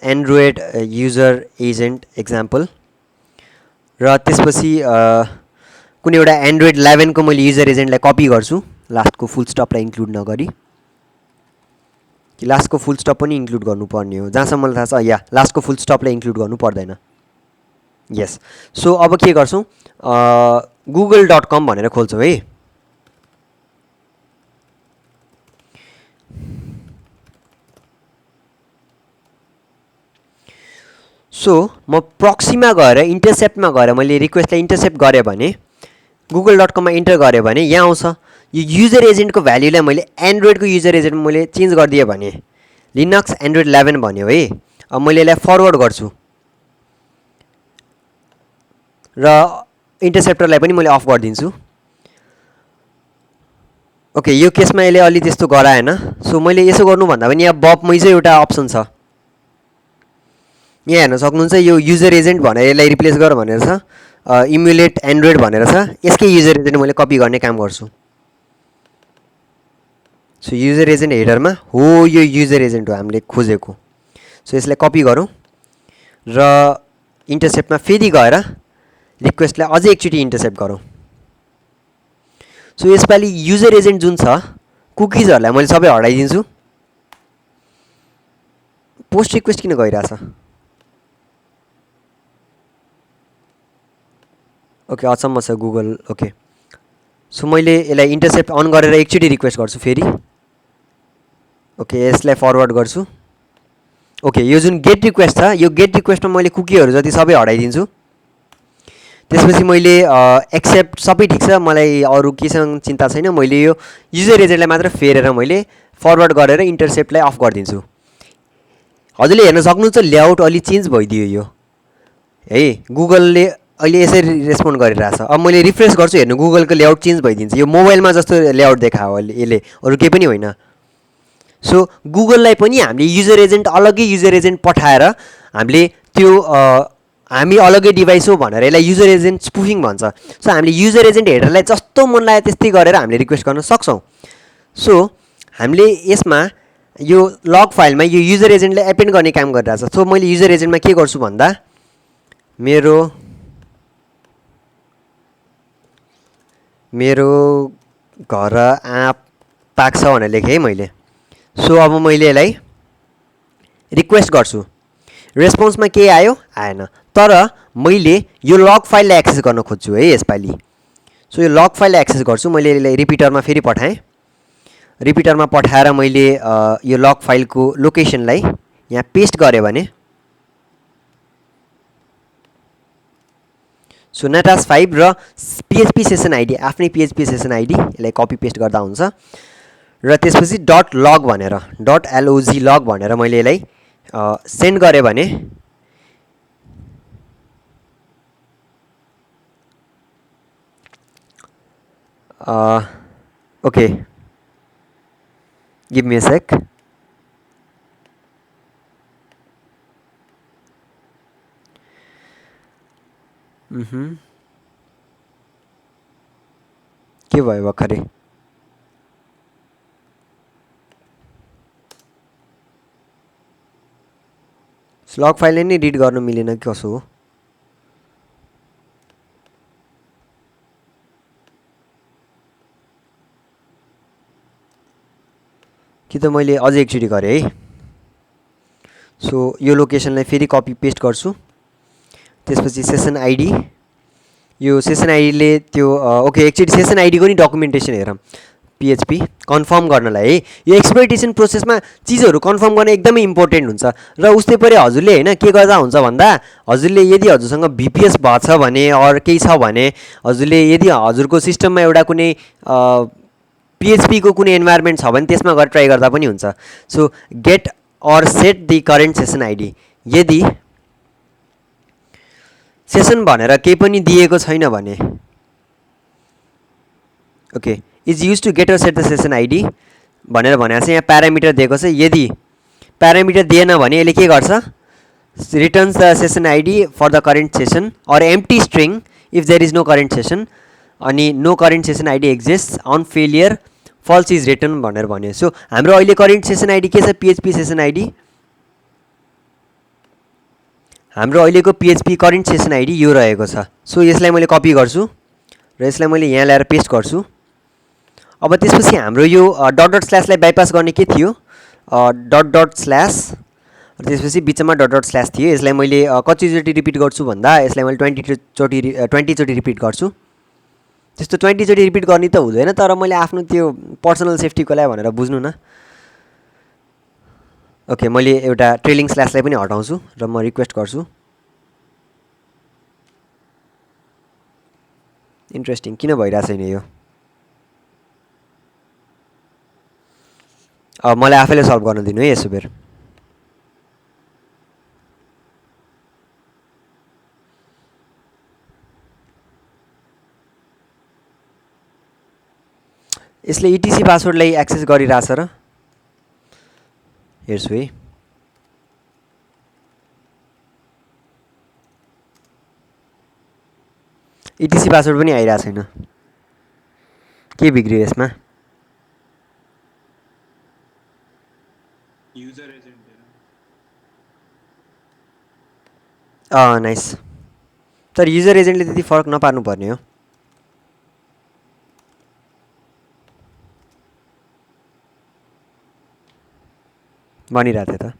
एन्ड्रोइड युजर एजेन्ट एक्जाम्पल। र त्यसपछि कुनै एउटा एन्ड्रोइड 11 को मैले युजर एजेन्टलाई कपी गर्छु, लास्टको फुल स्टपलाई इन्क्लुड नगरी। कि लास्टको फुल स्टप पनि इन्क्लुड गर्नुपर्ने हो जहाँसम्म मलाई थाहा छ। या लास्टको फुल स्टपलाई इन्क्लुड गर्नु पर्दैन। यस। सो अब के गर्छौँ? google.com भनेर खोल्छौँ है। सो म प्रक्सीमा गएर इन्टरसेप्टमा गएर मैले रिक्वेस्टलाई इन्टरसेप्ट गरेँ भने google.com मा इन्टर गरेँ भने यहाँ आउँछ यो युजर एजेन्टको भ्याल्युलाई मैले एन्ड्रोइडको युजर एजेन्ट मैले चेन्ज गरिदिएँ भने लिनक्स एन्ड्रोइड 11 भन्यो है। अब मैले यसलाई फरवर्ड गर्छु र इन्टरसेप्टरलाई पनि मैले अफ गरिदिन्छु। ओके यो केसमा यसले अलि त्यस्तो गराएन। सो मैले यसो गर्नुभन्दा पनि यहाँ बपमै चाहिँ एउटा अप्सन छ, यहाँ हेर्न सक्नुहुन्छ। यो युजर एजेन्ट भनेर यसलाई रिप्लेस गर भनेर छ, इम्युलेट एन्ड्रोइड भनेर छ। यसकै युजर एजेन्ट मैले कपी गर्ने काम गर्छु। सो युजर एजेन्ट हेडरमा हो यो युजर एजेन्ट हो हामीले खोजेको। सो यसलाई कपी गरौँ र इन्टरसेप्टमा फेरि गएर रिक्वेस्टलाई अझै एकचोटि इन्टरसेप्ट गरौँ। सो यसपालि युजर एजेन्ट जुन छ कुकिजहरूलाई मैले सबै हटाइदिन्छु। पोस्ट रिक्वेस्ट किन गइरहेछ? ओके अचम्म छ गुगल। ओके सो मैले यसलाई इन्टरसेप्ट अन गरेर एकचोटि रिक्वेस्ट गर्छु फेरि। ओके यसलाई फरवर्ड गर्छु। ओके यो जुन गेट रिक्वेस्ट छ यो गेट रिक्वेस्टमा मैले कुकीहरू जति सबै हटाइदिन्छु। त्यसपछि मैले एक्सेप्ट सबै ठिक छ, मलाई अरू केसँग चिन्ता छैन। मैले यो युजर एजेन्टलाई मात्र फेरेर मैले फरवर्ड गरेर इन्टरसेप्टलाई अफ गरिदिन्छु। हजुरले हेर्न सक्नुहुन्छ लेआउट अलि चेन्ज भइदियो यो है। गुगलले अहिले यसरी रेस्पोन्ड गरिरहेछ। अब मैले रिफ्रेस गर्छु, हेर्नु गुगलको लेआउट चेन्ज भइदिन्छ। यो मोबाइलमा जस्तो लेआउट देखायो यसले, अरू केही पनि होइन। सो गुगललाई पनि हामीले युजर एजेन्ट अलग्गै युजर एजेन्ट पठाएर हामीले त्यो हामी अलग्गै डिभाइस हो भनेर यसलाई युजर एजेन्ट स्पुफिङ भन्छ। सो हामीले युजर एजेन्ट हेडरलाई जस्तो मन लाग्यो त्यस्तै गरेर हामीले रिक्वेस्ट गर्न सक्छौँ। सो हामीले यसमा यो लग फाइलमा यो युजर एजेन्टले एपेन्ड गर्ने काम गरिरहेछ। सो मैले युजर एजेन्टमा के गर्छु भन्दा मेरो घर आँप पाक्छ भनेर लेखेँ है मैले। सो अब मैले यसलाई रिक्वेस्ट गर्छु, रेस्पोन्समा के आयो? आएन। तर मैले यो लग फाइललाई एक्सेस गर्न खोज्छु है यसपालि। सो यो लग फाइललाई एक्सेस गर्छु, मैले यसलाई रिपिटरमा फेरि पठाएँ। रिपिटरमा पठाएर मैले यो लग फाइलको लोकेसनलाई यहाँ पेस्ट गरेँ भने सो नेटास 5 र पिएचपी सेसन आइडी, आफ्नै पिएचपी सेसन आइडी यसलाई कपी पेस्ट गर्दा हुन्छ। र त्यसपछि डट लग भनेर .log लग भनेर मैले यसलाई सेन्ड गरेँ भने ओके, गिभ मी अ सेक। के भयो भर्खरै? लग फाइलले नै रिड गर्न मिलेन कि कसो हो? कि त मैले अझै एकचोटि गरेँ है। सो यो लोकेसनलाई फेरि कपी पेस्ट गर्छु। त्यसपछि सेसन आइडी, यो सेसन आइडीले त्यो ओके, एकचोटि सेसन आइडीको नि डकुमेन्टेसन हेरौँ पिएचपी कन्फर्म गर्नलाई है। यो एक्सप्लोइटेसन प्रोसेसमा चिजहरू कन्फर्म गर्न एकदमै इम्पोर्टेन्ट हुन्छ। र उस्तै परे हजुरले होइन के गर्दा हुन्छ भन्दा हजुरले यदि हजुरसँग भिपिएस भएको छ भने अर केही छ भने हजुरले यदि हजुरको सिस्टममा एउटा कुनै पिएचपीको कुनै इन्भाइरोमेन्ट छ भने त्यसमा गएर ट्राई गर्दा पनि हुन्छ। So get or set the current session ID, यदि सेसन भनेर केही पनि दिएको छैन भने okay is use to get or set the session ID भनेर भनेको छ। यहाँ प्यारामिटर दिएको छ, यदि प्यारामिटर दिएन भने यसले के गर्छ? Returns the session ID for the current session or empty string if there is no current session, अनि no current session ID exist on failure false is return भनेर भन्यो। सो हाम्रो अहिले करेन्ट सेसन आइडी के छ? PHP session ID. हाम्रो अहिलेको PHP current session ID यो रहेको छ। सो यसलाई मैले कपी गर्छु र यसलाई मैले यहाँ ल्याएर पेस्ट गर्छु। अब त्यसपछि हाम्रो यो डट डट स्ल्यासलाई बाइपास गर्ने के थियो? डट डट स्ल्यास, त्यसपछि बिचमा डट डट स्ल्यास थियो। यसलाई मैले कतिचोटि रिपिट गर्छु भन्दा यसलाई मैले 20 चोटि रिपिट गर्छु। त्यस्तो 20 चोटि रिपिट गर्ने त हुँदैन, तर मैले आफ्नो त्यो पर्सनल सेफ्टीको लागि भनेर बुझ्नु न। ओके, मैले एउटा ट्रेलिङ स्ल्यासलाई पनि हटाउँछु र म रिक्वेस्ट गर्छु। इन्ट्रेस्टिङ किन भइरहेको छैन यो? अब मलाई आफैले सल्भ गर्न दिनु है यसो बेर। यसले इटिसी पासवर्डलाई एक्सेस गरिरहेछ र हेर्छु है। इटिसी पासवर्ड पनि आइरहेको छैन, के बिग्रियो यसमा? नाइस, तर युजर एजेन्टले त्यति फरक नपार्नु पर्ने हो। भनिरहेको थियो त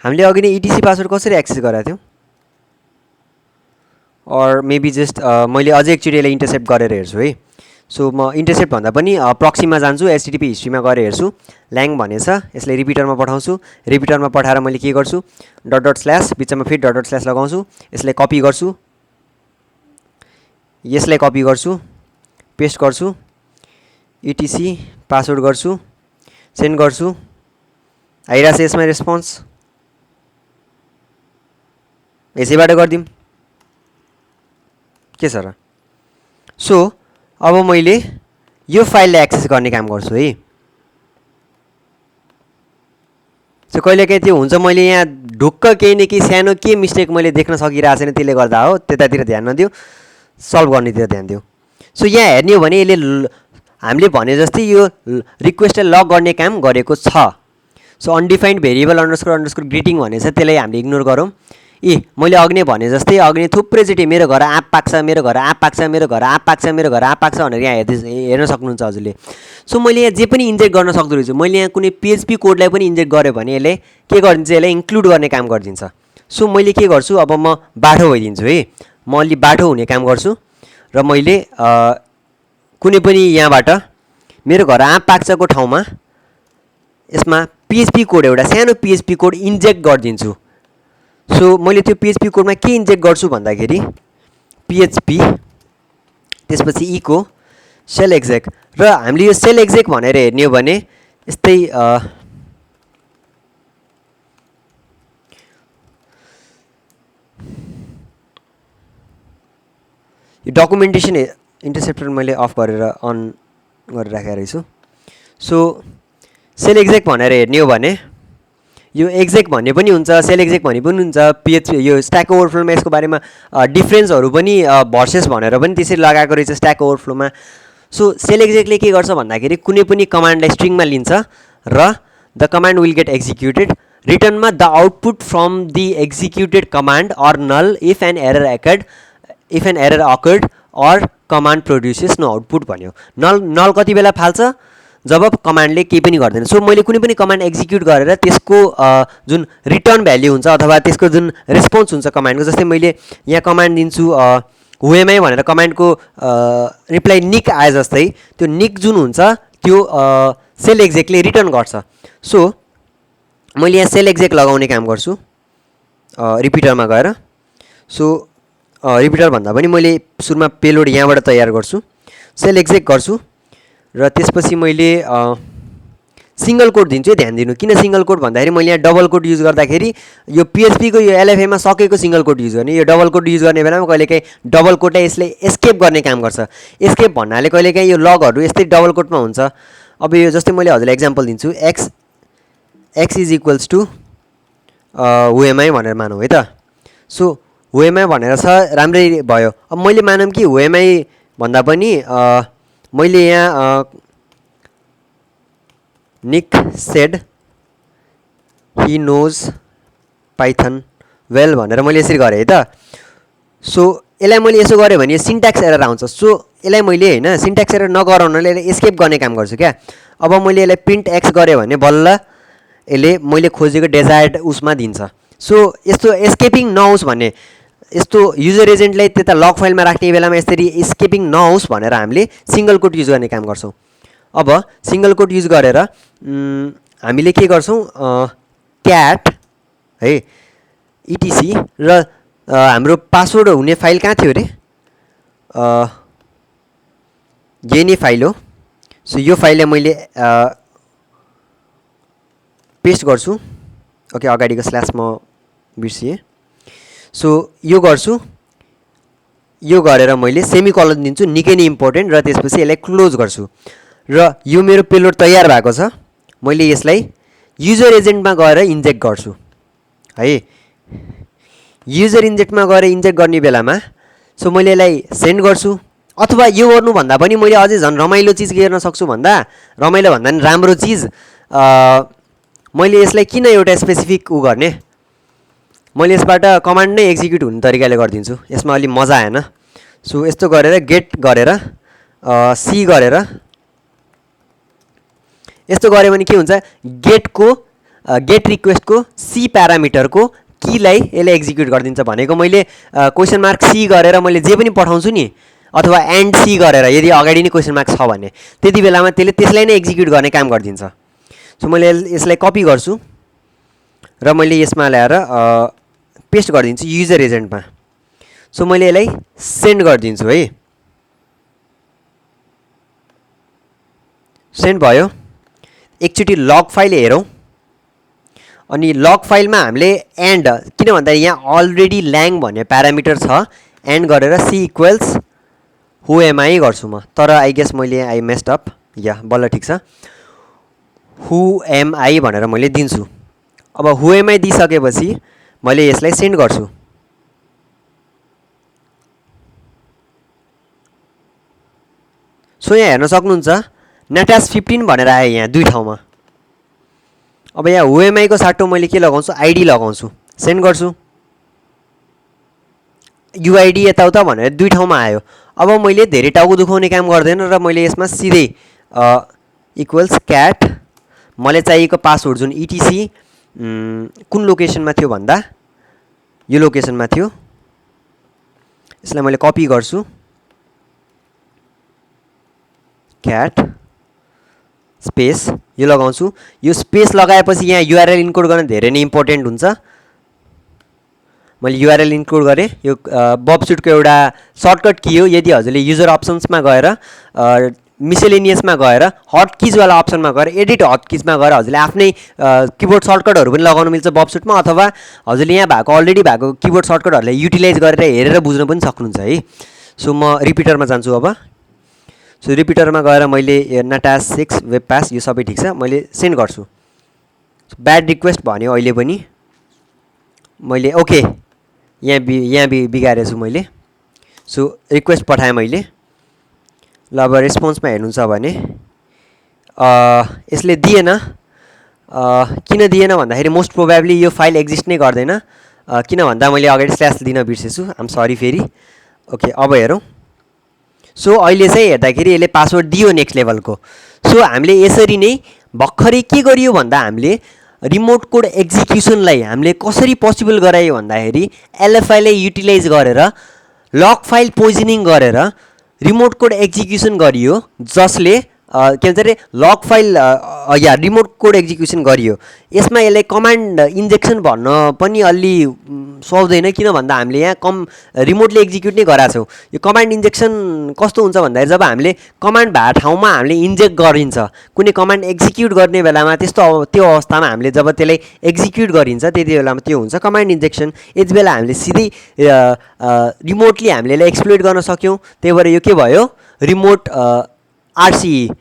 हामीले अघि नै इटिसी पासवर्ड कसरी एक्सेस गरेका थियौँ? अर मेबी जस्ट मैले अझै एकचोटि यसलाई इन्टरसेप्ट गरेर हेर्छु है। सो म इन्टरसेप्ट भन्दा पनि प्रक्सीमा जान्छु, एचटिटिपी हिस्ट्रीमा गएर हेर्छु। ल्याङ भनेछ, यसलाई रिपिटरमा पठाउँछु। रिपिटरमा पठाएर मैले के गर्छु? डट डट स्ल्यास, बिचमा फेरि डट डट स्ल्यास लगाउँछु। यसलाई कपी गर्छु, यसलाई कपी गर्छु, पेस्ट गर्छु, इटिसी पासवर्ड गर्छु, सेन्ड गर्छु। आइरहेको छ यसमा रेस्पोन्स, यसैबाट गरिदिउँ के छ र? सो अब मैले यो फाइललाई एक्सेस गर्ने काम गर्छु है। सो कहिलेकाहीँ त्यो हुन्छ मैले यहाँ ढुक्क केही न केही सानो के मिस्टेक मैले देख्न सकिरहेको छैन त्यसले गर्दा हो, त्यतातिर ध्यान नदिऊ, सल्भ गर्नेतिर ध्यान दिऊ। सो यहाँ हेर्ने हो भने यसले हामीले भने जस्तै यो रिक्वेस्टलाई लक गर्ने काम गरेको छ। So undefined variable underscore greeting भनेछ, त्यसलाई हामीले इग्नोर गरौँ। मैले अघि नै भने जस्तै अघि नै थुप्रैचोटि मेरो घर आँप पाक्छ, मेरो घर आँप पाक्छ, मेरो घर आँप पाक्छ, मेरो घर आँप पाक्छ भनेर यहाँ हेर्न सक्नुहुन्छ हजुरले। सो मैले यहाँ जे पनि इन्जेक्ट गर्न सक्दो रहेछु। मैले यहाँ कुनै पिएचपी कोडलाई पनि इन्जेक्ट गरेँ भने यसले के गरिदिन्छ, यसलाई इन्क्लुड गर्ने काम गरिदिन्छ। सो मैले के गर्छु, अब म बाठो भइदिन्छु है, म अलि बाठो हुने काम गर्छु र मैले कुनै पनि यहाँबाट मेरो घर आँप पाक्छको ठाउँमा यसमा पिएचपी कोड, एउटा सानो पिएचपी कोड इन्जेक्ट गरिदिन्छु। सो मैले त्यो पिएचपी कोडमा के इन्जेक्ट गर्छु भन्दाखेरि पिएचपी त्यसपछि इको सेल एक्जेक, र हामीले यो सेल एक्जेक भनेर हेर्ने हो भने यस्तै यो डकुमेन्टेसन इन्टरसेप्टर मैले अफ गरेर अन गरेर राखेको रहेछु। सो सेल एक्जेक भनेर हेर्ने हो भने यो एक्जेक भन्ने पनि हुन्छ, सेल एक्जेक भन्ने पनि हुन्छ। पिएचपी यो स्ट्याक ओभरफ्लोमा यसको बारेमा डिफ्रेन्सहरू पनि भर्सेस भनेर पनि त्यसरी लगाएको रहेछ स्ट्याक ओभरफ्लोमा। सो सेल एक्जेकले के गर्छ भन्दाखेरि कुनै पनि कमान्डलाई स्ट्रिङमा लिन्छ र the command will get executed, रिटर्नमा the output from the executed command or null if an error occurred or command produces no output भन्यो। नल कति बेला फाल्छ, जब कमान्डले केही पनि गर्दैन। सो मैले कुनै पनि कमान्ड एक्जिक्युट गरेर त्यसको जुन रिटर्न भ्याल्यु हुन्छ अथवा त्यसको जुन रेस्पोन्स हुन्छ कमान्डको, जस्तै मैले यहाँ कमान्ड दिन्छु हुएमआई भनेर कमान्डको रिप्लाई निक आए जस्तै, त्यो निक जुन हुन्छ त्यो सेल एक्जेकले रिटर्न गर्छ। सो मैले यहाँ सेल एक्जेक लगाउने काम गर्छु रिपिटरमा गएर। सो रिपिटर भन्दा पनि मैले सुरुमा पेलोड यहाँबाट तयार गर्छु, सेल एक्जेक गर्छु र त्यसपछि मैले सिङ्गल कोड दिन्छु। ध्यान दिनु, किन सिङ्गल कोड भन्दाखेरि मैले यहाँ डबल कोड युज गर्दाखेरि यो पिएचपीको यो एलएफएमा सकेको सिङ्गल कोड युज गर्ने, यो डबल कोड युज गर्ने बेलामा कहिलेकाहीँ डबल कोडलाई यसले एस्केप गर्ने काम गर्छ। एस्केप भन्नाले कहिलेकाहीँ यो लगहरू यस्तै डबल कोडमा हुन्छ। अब यो जस्तै मैले हजुरलाई एक्जाम्पल दिन्छु, एक्स इज इक्वल्स टु हुएमआई भनेर मानौँ है त। सो हुएमआई भनेर छ, राम्रै भयो। अब मैले मानौँ कि हुएमआई भन्दा पनि मैले यहाँ Nick said he knows Python well भनेर मैले यसरी गरेँ है त। सो यसलाई मैले यसो गरेँ भने सिन्ट्याक्स एरर आउँछ। सो यसलाई मैले होइन सिन्ट्याक्स एरर नगराउनले यसलाई एस्केप गर्ने काम गर्छु क्या। अब मैले यसलाई प्रिन्ट एक्स गरेँ भने बल्ल यसले मैले खोजेको डेजायर्ड उसमा दिन्छ। सो यस्तो एस्केपिङ नहोस् भन्ने, यस्तो युजर एजेन्टलाई त्यता लग फाइलमा राख्ने बेलामा यसरी एस्केपिङ नहोस् भनेर हामीले सिङ्गल कोड युज गर्ने काम गर्छौँ। अब सिङ्गल कोड युज गरेर हामीले के गर्छौँ, क्याट है इटिसी र हाम्रो पासवर्ड हुने फाइल कहाँ थियो अरे, यही नै फाइल हो। सो यो फाइललाई मैले पेस्ट गर्छु। ओके, अगाडिको स्ल्यास म बिर्सिएँ। सो यो गर्छु, यो गरेर मैले सेमिकलन दिन्छु, निकै नै इम्पोर्टेन्ट, र त्यसपछि यसलाई क्लोज गर्छु र यो मेरो पेलोड तयार भएको छ। मैले यसलाई युजर एजेन्टमा गएर इन्जेक्ट गर्छु है। युजर इन्जेक्टमा गएर इन्जेक्ट गर्ने बेलामा सो मैले यसलाई सेन्ड गर्छु, अथवा यो गर्नुभन्दा पनि मैले अझै झन् रमाइलो चिज के गर्न सक्छु भन्दा, रमाइलो भन्दा पनि राम्रो चिज, मैले यसलाई किन एउटा स्पेसिफिक गर्ने, मैले यसबाट कमान्ड नै एक्जिक्युट हुने तरिकाले गरिदिन्छु। यसमा अलि मजा आएन। सो यस्तो गरेर गेट गरेर सी गरेर यस्तो गऱ्यो भने के हुन्छ, गेट रिक्वेस्टको सी प्यारामिटरको कीलाई यसले एक्जिक्युट गरिदिन्छ। भनेको मैले क्वेसन मार्क सी गरेर मैले जे पनि पठाउँछु नि, अथवा एन्ड सी गरेर यदि अगाडि नै क्वेसन मार्क छ भने त्यति बेलामा त्यसले त्यसलाई नै एक्जिक्युट गर्ने काम गरिदिन्छ। सो मैले यसलाई कपी गर्छु र मैले यसमा ल्याएर पेस्ट गरिदिन्छु युजर एजेन्टमा। सो मैले यसलाई सेन्ड गरिदिन्छु है। सेन्ड भयो। एकचोटि लग फाइल हेरौँ, अनि लग फाइलमा हामीले एन्ड, किन भन्दा यहाँ अलरेडी ल्याङ भन्ने प्यारामिटर छ, एन्ड गरेर C equals who am I गर्छु म। तर आई गेस मैले आई मेस्ड अप, या बल्ल ठिक छ, हु एम आई भनेर मैले दिन्छु। अब हु एम आई दिइसकेपछि मैले यसलाई सेन्ड गर्छु। सो यहाँ हेर्न सक्नुहुन्छ नेटास 15 भनेर आयो यहाँ दुई ठाउँमा। अब यहाँ हु एम आई को साटो मैले के लगाउँछु, आइडी लगाउँछु, सेन्ड गर्छु। युआइडी यताउता भनेर दुई ठाउँमा आयो। अब मैले धेरै टाउको दुखाउने काम गर्दैन र मैले यसमा सिधै इक्वल्स क्याट मलाई चाहिएको पासवर्ड जुन इटिसी कुन लोकेसनमा थियो भन्दा यो लोकेसनमा थियो, यसलाई मैले कपी गर्छु, क्याट स्पेस यो लगाउँछु। यो स्पेस लगाएपछि यहाँ युआरएल इन्कोड गर्न धेरै नै इम्पोर्टेन्ट हुन्छ। मैले युआरएल इन्क्लुड गरेँ। यो बबसुटको एउटा सर्टकट की हो। यदि हजुरले युजर अप्सन्समा गएर मिसेलेनियसमा गएर हटकिजवाला अप्सनमा गएर एडिट हटकिजमा गएर हजुरले आफ्नै किबोर्ड सर्टकटहरू पनि लगाउन मिल्छ बबसुटमा, अथवा हजुरले यहाँ भएको अलरेडी भएको किबोर्ड सर्टकटहरूलाई युटिलाइज गरेर हेरेर बुझ्न पनि सक्नुहुन्छ है। सो म रिपिटरमा जान्छु। अब सो रिपिटरमा गएर मैले नाटास 6 वेब पास यो सबै ठिक छ, मैले सेन्ड गर्छु। ब्याड रिक्वेस्ट भन्यो अहिले पनि मैले ओके यहाँ बिगारेछु मैले। सो रिक्वेस्ट पठाएँ मैले। ल अब रेस्पोन्समा हेर्नुहुन्छ भने यसले दिएन। किन दिएन भन्दाखेरि मोस्ट प्रोबेबली यो फाइल एक्जिस्ट नै गर्दैन, किन भन्दा मैले अगाडि स्ल्यास दिन बिर्सेछु। आम सरी फेरि। ओके अब हेरौँ। सो अहिले चाहिँ हेर्दाखेरि यसले पासवर्ड दियो नेक्स्ट लेभलको। सो हामीले यसरी नै भर्खरै के गरियो भन्दा हामीले रिमोट कोड एक्जिक्युसनलाई हामीले कसरी पोसिबल गरायो भन्दाखेरि एलएफआईलाई युटिलाइज गरेर लक फाइल पोजिनिङ गरेर रिमोट कोड एक्जिक्युसन गरियो, जसले के भन्छ अरे लक फाइल या रिमोट कोड एक्जिक्युसन गरियो। यसमा यसलाई कमान्ड इन्जेक्सन भन्न पनि अलि सुहाउँदैन, किन भन्दा हामीले यहाँ रिमोटली एक्जिक्युट नै गराएको छौँ। यो कमान्ड इन्जेक्सन कस्तो हुन्छ भन्दाखेरि जब हामीले कमान्ड भएको ठाउँमा हामीले इन्जेक्ट गरिन्छ, कुनै कमान्ड एक्जिक्युट गर्ने बेलामा त्यो अवस्थामा हामीले जब त्यसलाई एक्जिक्युट गरिन्छ त्यति बेलामा त्यो हुन्छ कमान्ड इन्जेक्सन। यति बेला हामीले सिधै रिमोटली हामीले यसलाई एक्सप्लोइट गर्न सक्यौँ। त्यही भएर यो के भयो, रिमोट आरसी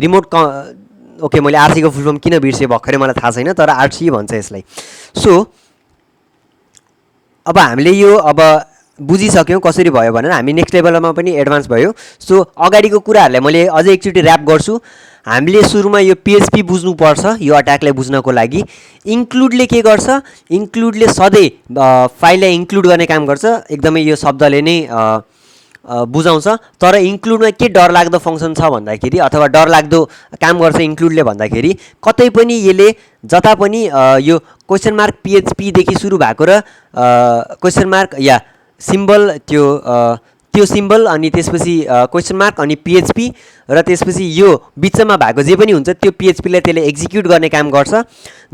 रिमोट ओके मैले आरसीको फुल फर्म किन बिर्सेँ भर्खरै मलाई थाहा छैन, तर आरसी भन्छ यसलाई। सो अब हामीले यो अब बुझिसक्यौँ कसरी भयो भनेर, हामी नेक्स्ट लेभलमा पनि एडभान्स भयो। सो अगाडिको कुराहरूलाई मैले अझै एकचोटि ऱ्याप गर्छु। हामीले सुरुमा यो पिएचपी बुझ्नुपर्छ यो अट्याकलाई बुझ्नको लागि। इन्क्लुडले के गर्छ, इन्क्लुडले सधैँ फाइललाई इन्क्लुड गर्ने काम गर्छ। एकदमै यो शब्दले नै बुझाउँछ। तर इन्क्लुडमा के डरलाग्दो फङ्सन छ भन्दाखेरि अथवा डरलाग्दो काम गर्छ इन्क्लुडले भन्दाखेरि, कतै पनि यसले जता पनि यो क्वेसन मार्क पिएचपीदेखि सुरु भएको र क्वेसन मार्क या सिम्बल त्यो सिम्बल अनि त्यसपछि क्वेसन मार्क अनि पिएचपी र त्यसपछि यो बिचमा भएको जे पनि हुन्छ त्यो पिएचपीलाई त्यसले एक्जिक्युट गर्ने काम गर्छ।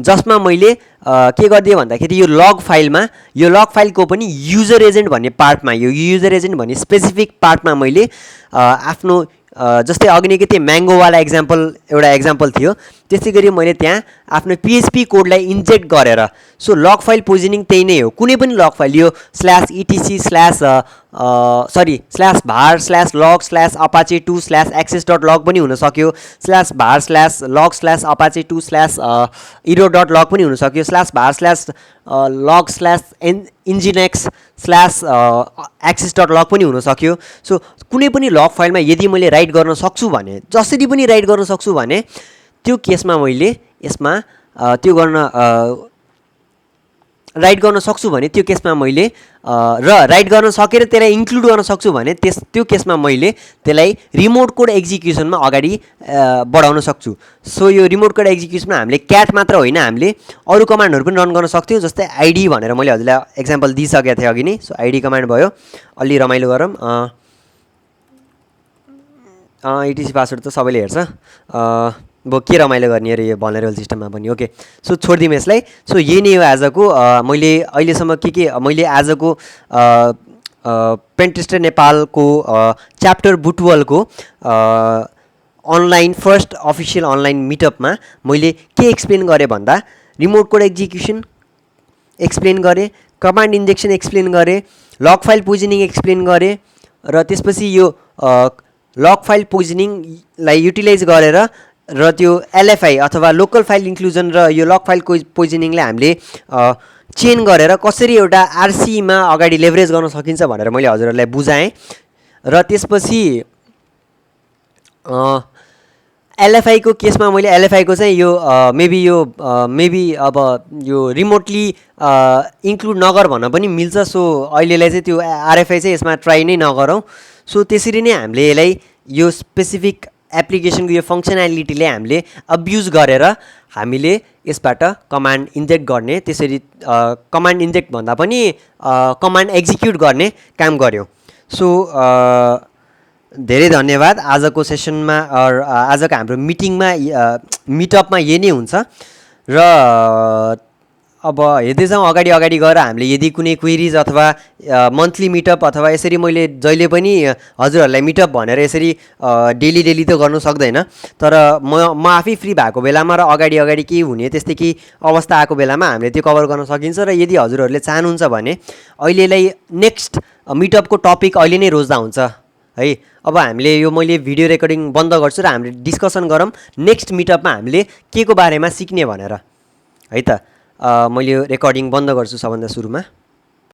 जसमा मैले के गरिदिएँ भन्दाखेरि यो लग फाइलमा, यो लग फाइलको पनि युजर एजेन्ट भन्ने पार्टमा, यो युजर एजेन्ट भन्ने स्पेसिफिक पार्टमा मैले आफ्नो जस्तै अघि नै के त्यो म्याङ्गोवाला एउटा एक्जाम्पल थियो, त्यस्तै गरी मैले त्यहाँ आफ्नो पिएचपी कोडलाई इन्जेक्ट गरेर, सो लग फाइल पोजिनिङ त्यही नै हो। कुनै पनि लग फाइल यो /etc/var/log/apache2/access.log पनि हुनसक्यो, /var/log/apache2/ero.log पनि हुनसक्यो, /var/log/nginx/access.log पनि हुनसक्यो। सो कुनै पनि लग फाइलमा यदि मैले राइट गर्न सक्छु भने, जसरी पनि राइट गर्न सक्छु भने त्यो केसमा मैले यसमा त्यो राइट गर्न सक्छु भने त्यो केसमा मैले र राइट गर्न सकेर त्यसलाई इन्क्लुड गर्न सक्छु भने त्यो केसमा मैले त्यसलाई रिमोट कोड एक्जिक्युसनमा अगाडि बढाउन सक्छु। सो यो रिमोट कोड एक्जिक्युसनमा हामीले क्याट मात्र होइन, हामीले अरू कमान्डहरू पनि रन गर्न सक्थ्यौँ। जस्तै आइडी भनेर मैले हजुरलाई एक्जाम्पल दिइसकेको थिएँ अघि नै। सो आइडी कमान्ड भयो। अलि रमाइलो गरौँ। इटिसी पासवर्ड त सबैले हेर्छ, अब के रमाइलो गर्ने अरे यो भनरेबल सिस्टममा पनि। ओके सो छोडिदिउँ यसलाई। सो यही नै हो आजको मैले अहिलेसम्म के मैले आजको पेन्टेस्टर नेपालको च्याप्टर बुटवलको अनलाइन फर्स्ट अफिसियल अनलाइन मिटअपमा मैले के एक्सप्लेन गरेँ भन्दा रिमोट कोड एक्जिक्युसन एक्सप्लेन गरेँ, कमान्ड इन्जेक्सन एक्सप्लेन गरेँ, लग फाइल पोजिनिङ एक्सप्लेन गरेँ र त्यसपछि यो लग फाइल पोजिनिङलाई युटिलाइज गरेर र त्यो एलएफआई अथवा लोकल फाइल इन्क्लुजन र यो लक फाइल पोइजनिङले हामीले चेन गरेर कसरी एउटा आरसीमा अगाडि लेभरेज गर्न सकिन्छ भनेर मैले हजुरहरूलाई बुझाएँ। र त्यसपछि एलएफआईको केसमा मैले एलएफआईको चाहिँ यो मेबी अब यो रिमोटली इन्क्लुड नगर भन्न पनि मिल्छ। सो अहिलेलाई चाहिँ त्यो आरएफआई चाहिँ यसमा ट्राई नै नगरौँ। सो त्यसरी नै हामीले यसलाई यो स्पेसिफिक एप्लिकेसनको यो फङ्सनालिटीले हामीले अब्युज गरेर हामीले यसबाट कमान्ड इन्जेक्ट गर्ने, त्यसरी कमान्ड इन्जेक्ट भन्दा पनि कमान्ड एक्जिक्युट गर्ने काम गऱ्यौँ। सो धेरै धन्यवाद। आजको सेसनमा आजको हाम्रो मिटअपमा यही नै हुन्छ। र अब हेर्दै जाउँ अगाडि गएर हामीले यदि कुनै क्वेरिज अथवा मन्थली मिटअप अथवा यसरी मैले जहिले पनि हजुरहरूलाई मिटअप भनेर यसरी डेली त गर्नु सक्दैन, तर म आफै फ्री भएको बेलामा र अगाडि के हुने त्यस्तै केही अवस्था आएको बेलामा हामीले त्यो कभर गर्न सकिन्छ। र यदि हजुरहरूले चाहनुहुन्छ भने अहिलेलाई नेक्स्ट मिटअपको टपिक अहिले नै रोज्दा हुन्छ है। अब हामीले यो मैले भिडियो रेकर्डिङ बन्द गर्छु र हामीले डिस्कसन गरौँ नेक्स्ट मिटअपमा हामीले के को बारेमा सिक्ने भनेर है त। मैले यो रेकर्डिङ बन्द गर्छु सबभन्दा सुरुमा।